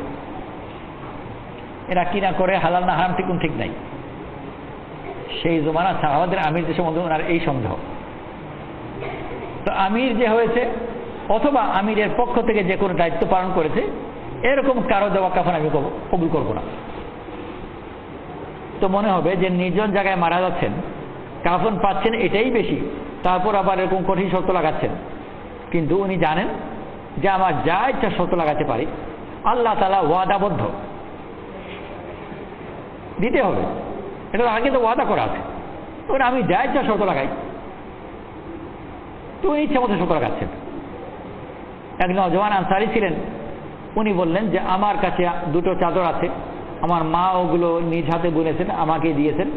এরা কিনা করে হালাল না হারাম ঠিক নাই। সেই জমানা সাহাবাদের আমিরদের সম্বন্ধে ওনার এই সন্দেহ। তো আমির যে হয়েছে অথবা আমিরের পক্ষ থেকে যে কোনো দায়িত্ব পালন করেছে, এরকম কারো দেওয়া কাফন আমি কবুল করবো না। তো মনে হবে যে নির্জন জায়গায় মারা যাচ্ছেন, কাফন পাচ্ছেন এটাই বেশি, তারপর আবার এরকম কঠিন শর্ত লাগাচ্ছেন। কিন্তু উনি জানেন যে আমার যা ইচ্ছা শর্ত লাগাতে পারি, আল্লাহ তাআলা ওয়াদাবদ্ধ, দিতে হবে, এটা আগে তো ওয়াদা করা আছে। তখন আমি যা ইচ্ছা শর্ত লাগাই, তো উনি ইচ্ছা মতো শর্ত লাগাচ্ছেন। এক নওজওয়ান আনসারী ছিলেন, উনি বললেন যে আমার কাছে 2টো চাদর আছে, আমার মা ওগুলো নিজ হাতে বুনেছেন, আমাকে দিয়েছেন,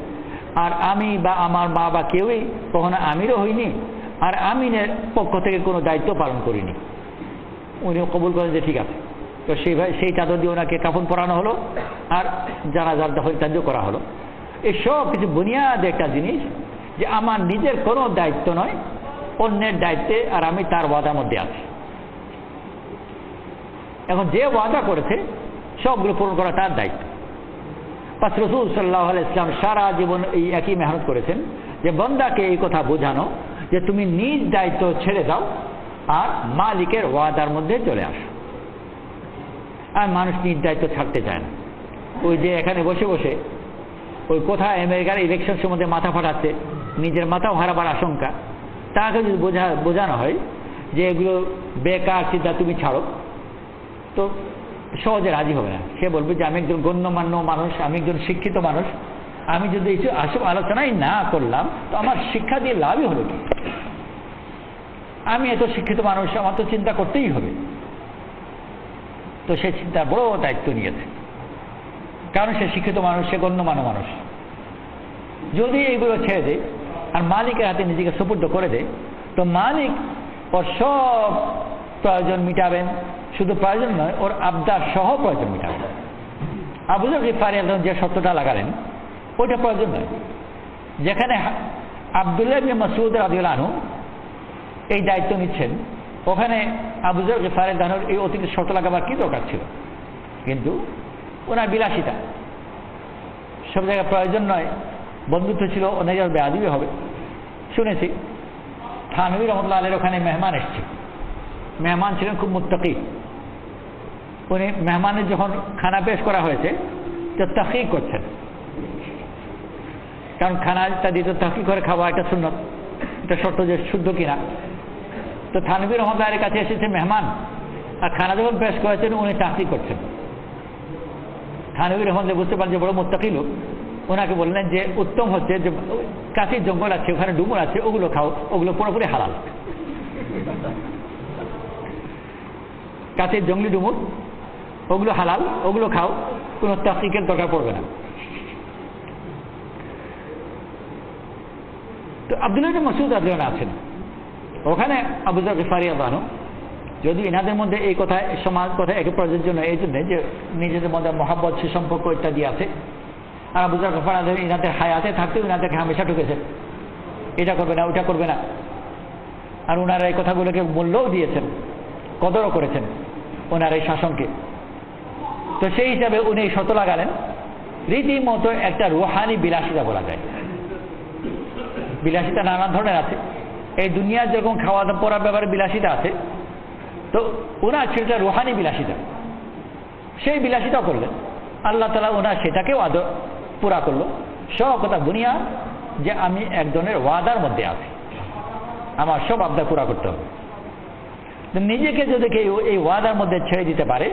আর আমি বা আমার মা বা কেউই কখনো আমিরও হইনি, আর আমিনের পক্ষ থেকে কোনো দায়িত্ব পালন করিনি। উনিও কবুল করেন যে ঠিক আছে। তো সেই চাদর দিয়ে ওনাকে কাফন পরানো হলো, আর জানাজার দফন ইত্যাদি করা হলো। এই সব কিছু বুনিয়াদ একটা জিনিস যে আমার নিজের কোনো দায়িত্ব নয়, অন্যের দায়িত্বে, আর আমি তার ওয়াদার মধ্যে আছি। এখন যে ওয়াদা করেছে সবগুলো পূরণ করা তার দায়িত্ব। পাঁচ রাসূল সাল্লাল্লাহু আলাইহি ওয়াসাল্লাম সারা জীবন এই একই মেহনত করেছেন যে বান্দাকে এই কথা বোঝানো যে তুমি নিজ দায়িত্ব ছেড়ে দাও আর মালিকের ওয়াদার মধ্যে চলে আসো। আর মানুষ নিজ দায়িত্ব ছাড়তে চায় না। ওই যে এখানে বসে বসে ওই কোথায় আমেরিকার ইলেকশন সম্বন্ধে মাথা ফাটাচ্ছে, নিজের মাথাও হারাবার আশঙ্কা, তাকে যদি বোঝানো হয় যে এগুলো বেকার চিন্তা, তুমি ছাড়ো, তো সহজে রাজি হবে না। সে বলবে যে আমি একজন গণ্যমান্য মানুষ, আমি একজন শিক্ষিত মানুষ, আমি যদি আসব আলোচনাই না করলাম তো আমার শিক্ষা দিয়ে লাভই হলো কি। আমি এত শিক্ষিত মানুষ, আমার তো চিন্তা করতেই হবে। তো সে চিন্তার বড় দায়িত্ব নিয়েছে, কারণ সে শিক্ষিত মানুষ, সে গণ্যমান্য মানুষ। যদি এইগুলো ছেড়ে দেয় আর মালিকের হাতে নিজেকে সুপুর্দ করে দেয়, তো মালিক ওর সব প্রয়োজন মিটাবেন, শুধু প্রয়োজন নয়, ওর আবদার সহ প্রয়োজন মিটাবেন। আবু যর গিফারী যে শর্তটা লাগালেন ওইটা প্রয়োজন নয়। যেখানে আব্দুল্লাহ ইবনে মাসউদ রাদিয়াল্লাহু আনহু এই দায়িত্ব নিচ্ছেন, ওখানে আবু যর গিফারী রাদিয়াল্লাহু আনহুর এই অতিরিক্ত শর্ত লাগাবার কি দরকার ছিল? কিন্তু ওনার বিলাসিতা সব জায়গায় প্রয়োজন নয়, বন্ধুত্ব ছিল, অনেক বেয়াদবি হবে। শুনেছি থানভী রহমতুল্লাহ আলাইহির ওখানে মেহমান এসছে। মেহমান ছিলেন খুব মুত্তাকি। উনি মেহমানের যখন খানা পেশ করা হয়েছে তো তাহকিক করছেন, কারণ খানাটা দিতে তাহকিক করে খাওয়া একটা সুন্নত, এটা শর্ত যে শুদ্ধ কিনা। তো থানভী রহমতুল্লাহ আলাইহির কাছে এসেছে মেহমান, আর খানা যখন পেশ করেছেন উনি তাহকিক করছেন। থানভী রহমতুল্লাহ বুঝতে পারেন যে বড় মুত্তাকি লোক, ওনাকে বললেন যে উত্তম হচ্ছে যে কাছের জঙ্গল আছে, ওখানে ডুমুর আছে, ওগুলো খাও, ওগুলো পুরোপুরি হালাল। কাছের জঙ্গলি ডুমুর, ওগুলো হালাল, ওগুলো খাও, কোনো তাহকিকের দরকার পড়বে না। তো আব্দুল্লাহ ইবনে মাসউদ রাদিয়াল্লাহু আনহু আছেন ওখানে। আবু যর গিফারী রাদিয়াল্লাহু আনহু যদি এনাদের মধ্যে এই কথা, সমাজ কথা একে প্রযোজ্য নয়, এই জন্য যে নিজেদের মধ্যে মহাব্বত, সুসম্পর্ক ইত্যাদি আছে, আর আবু যর গিফারী রাদিয়াল্লাহু আনহু ইনাদের হায়াতে থাকতে ইনাদেরকে হামেশা ঠকেছেন, এটা করবে না, ওটা করবে না। আর ওনারা এই কথাগুলোকে মূল্যও দিয়েছেন, কদরও করেছেন ওনার এই শাসনকে। তো সেই হিসাবে উনি শত লাগালেন, রীতিমতো একটা রুহানি বিলাসিতা বলা যায়। বিলাসিতা নানা ধরনের আছে, এই দুনিয়ার যেরকম খাওয়া দাওয়া পড়ার ব্যাপারে বিলাসিতা আছে, তো ওনার সেটা রুহানি বিলাসিতা, সেই বিলাসিতা করলেন। আল্লাহ তাআলা ওনার সেটাকেও পুরা করলো। সব কথা দুনিয়া যে আমি একজনের ওয়াদার মধ্যে আছি, আমার সব আবদার পুরা করতে হবে। নিজেকে যদি কেউ এই ওয়াদার মধ্যে ছেড়ে দিতে পারে,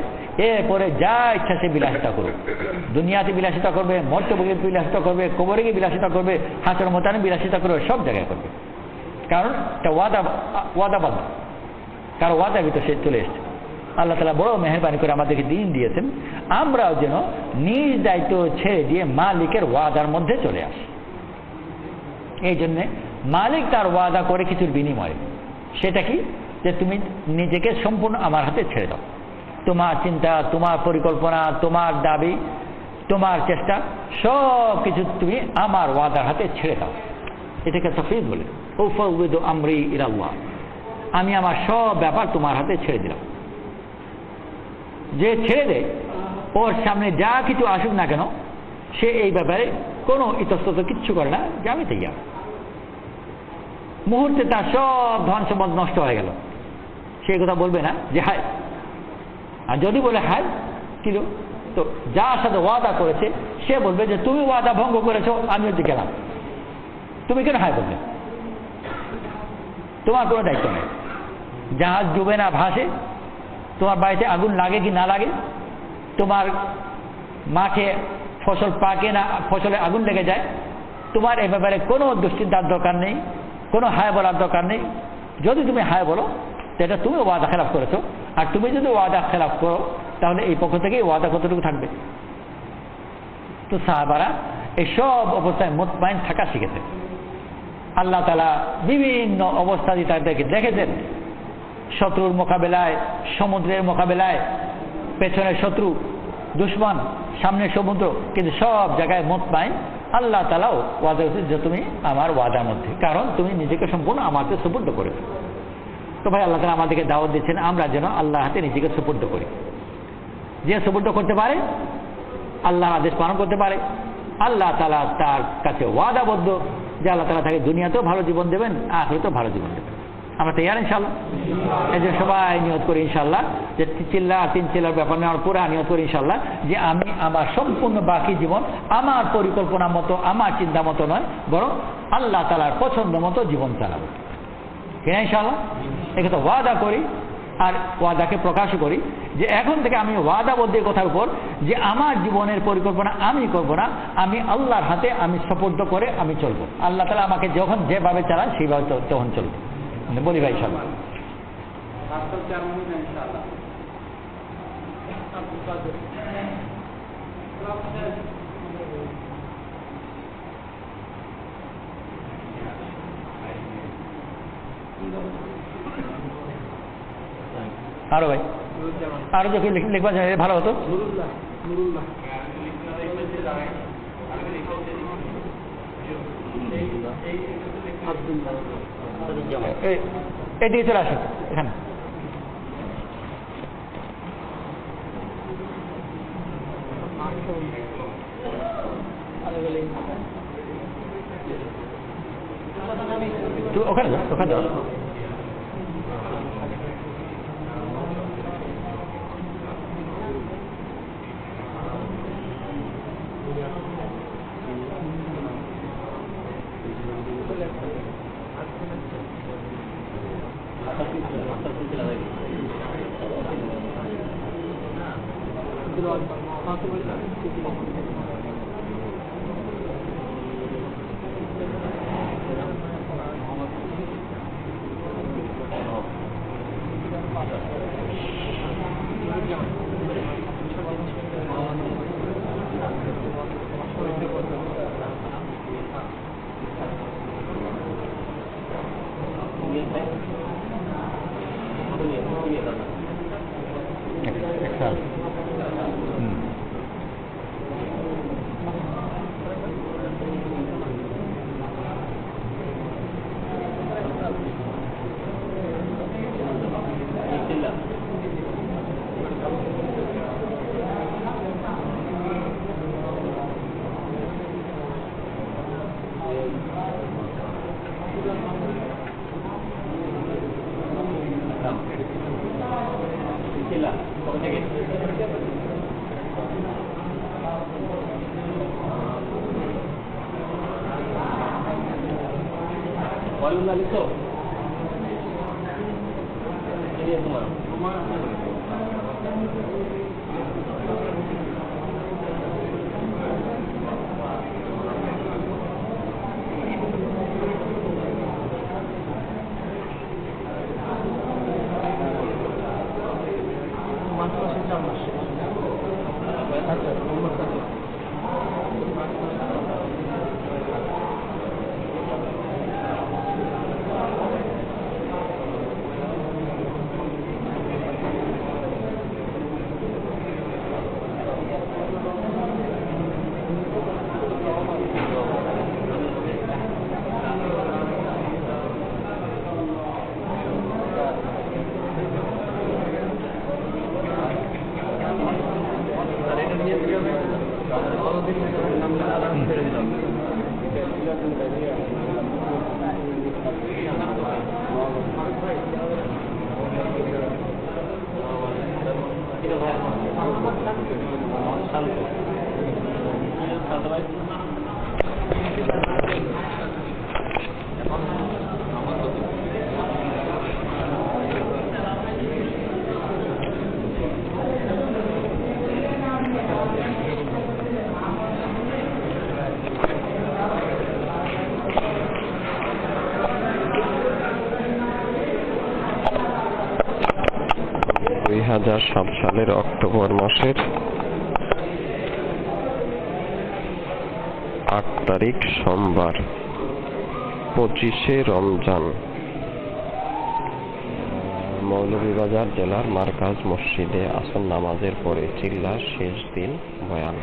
এরপরে যা ইচ্ছা সে বিলাসিতা করবে। দুনিয়াতে বিলাসিতা করবে, মর্তবে বিলাসিতা করবে, কবরে গিয়ে বিলাসিতা করবে, হাসর ময়দানে বিলাসিতা করবে, সব জায়গায় করবে। কারণ এটা ওয়াদাবাদ, কারণ ওয়াদার ভিতরে সে চলে এসছে। আল্লাহ তাআলা বড় মেহেরবানি করে আমাদেরকে দিন দিয়েছেন, আমরাও যেন নিজ দায়িত্ব ছেড়ে দিয়ে মালিকের ওয়াদার মধ্যে চলে আসি। এই জন্যে মালিক তার ওয়াদা করে কিছুর বিনিময়ে, সেটা কি? যে তুমি নিজেকে সম্পূর্ণ আমার হাতে ছেড়ে দাও। তোমার চিন্তা, তোমার পরিকল্পনা, তোমার দাবি, তোমার চেষ্টা, সব কিছু তুমি আমার ওয়াদার হাতে ছেড়ে দাও। এটাকে তাফওয়ীদ বলে। উফাউযিদু আমরি ইলাল্লাহ, আমি আমার সব ব্যাপার তোমার হাতে ছেড়ে দিলাম। যে ছেড়ে দেয়, ওর সামনে যা কিছু আসুক না কেন, সে এই ব্যাপারে কোনো ইতস্তত কিচ্ছু করে না, যে আমি তৈয়ার। মুহূর্তে তার সব ধন সম্পদ নষ্ট হয়ে গেল, সেই কথা বলবে না যে হায়। আর যদি বলে হায় কিল, তো যার সাথে ওয়াদা করেছে সে বলবে যে তুমি ওয়াদা ভঙ্গ করেছো, আমিও যে গেলাম, তুমি কেন হায় বললে? তোমার কোনো দায়িত্ব নেই। জাহাজ ডুবে না ভাসে, তোমার বাড়িতে আগুন লাগে কি না লাগে, তোমার মাঠে ফসল পাকে না ফসলে আগুন লেগে যায়, তোমার এ ব্যাপারে কোনো দুশ্চিন্তার দরকার নেই, কোনো হায় বলার দরকার নেই। যদি তুমি হায় বলো, সেটা তুমি ওয়াদা খেলাফ করেছো। আর তুমি যদি ওয়াদা খেলাফ করো, তাহলে এই পক্ষ থেকে ওয়াদা কতটুকু থাকবে? তো সাহাবারা এই সব অবস্থায় মুতমাইন থাকা শিখেছে। আল্লাহ তাআলা বিভিন্ন অবস্থা দিয়ে তাদেরকে দেখেছেন। শত্রুর মোকাবেলায়, সমুদ্রের মোকাবেলায়, পেছনের শত্রু, দুশ্মন, সামনে সমুদ্র, কিন্তু সব জায়গায় মুতমাইন। আল্লাহ তাআলাও ওয়াদা করেছে যে তুমি আমার ওয়াদার মধ্যে, কারণ তুমি নিজেকে সম্পূর্ণ আমাকে সুপুর্দ করেছো। তো ভাই আল্লাহ তাআলা আমাদেরকে দাওয়াত দিচ্ছেন আমরা যেন আল্লাহর হাতে নিজেকে সুপুর্দ করি। যে সুপুর্দ করতে পারে, আল্লাহর আদেশ পালন করতে পারে, আল্লাহ তাআলা তার কাছে ওয়াদাবদ্ধ যে আল্লাহ তাআলা তাকে দুনিয়াতেও ভালো জীবন দেবেন, আখিরাতেও ভালো জীবন দেবেন। আমরা তৈয়ার ইনশাআল্লাহ? এই যে সবাই নিয়ত করি ইনশাআল্লাহ, যে তিন চিল্লার ব্যাপার নেওয়ার পরে নিয়ত করি ইনশাআল্লাহ যে আমি আমার সম্পূর্ণ বাকি জীবন আমার পরিকল্পনা মতো, আমার চিন্তা মতো নয়, বরং আল্লাহ তাআলার পছন্দ মতো জীবন চালাবো। কেন ইনশাআল্লাহ? একে তো ওয়াদা করি, আর ওয়াদাকে প্রকাশ করি যে এখন থেকে আমি ওয়াদাবদ্ধ কথার উপর যে আমার জীবনের পরিকল্পনা আমি করব না, আমি আল্লাহর হাতে আমি সুপুর্দ করে আমি চলবো। আল্লাহ তাআলা আমাকে যখন যেভাবে চালান সেইভাবে তখন চলবো। বলি ভাই ইনশাআল্লাহ। আরো ভাই আরো যখন লিখবা যায় ভালো হতো। এদিকে চলে আসুন এখানে। ওখানে যাও, ওখানে যাও। সালের অক্টোবর মাসের 8 তারিখ সোমবার 25শে রমজান মৌলভীবাজার জেলার মারকাজ মসজিদে আসর নামাজের পরে চিল্লার শেষ দিন বয়ান।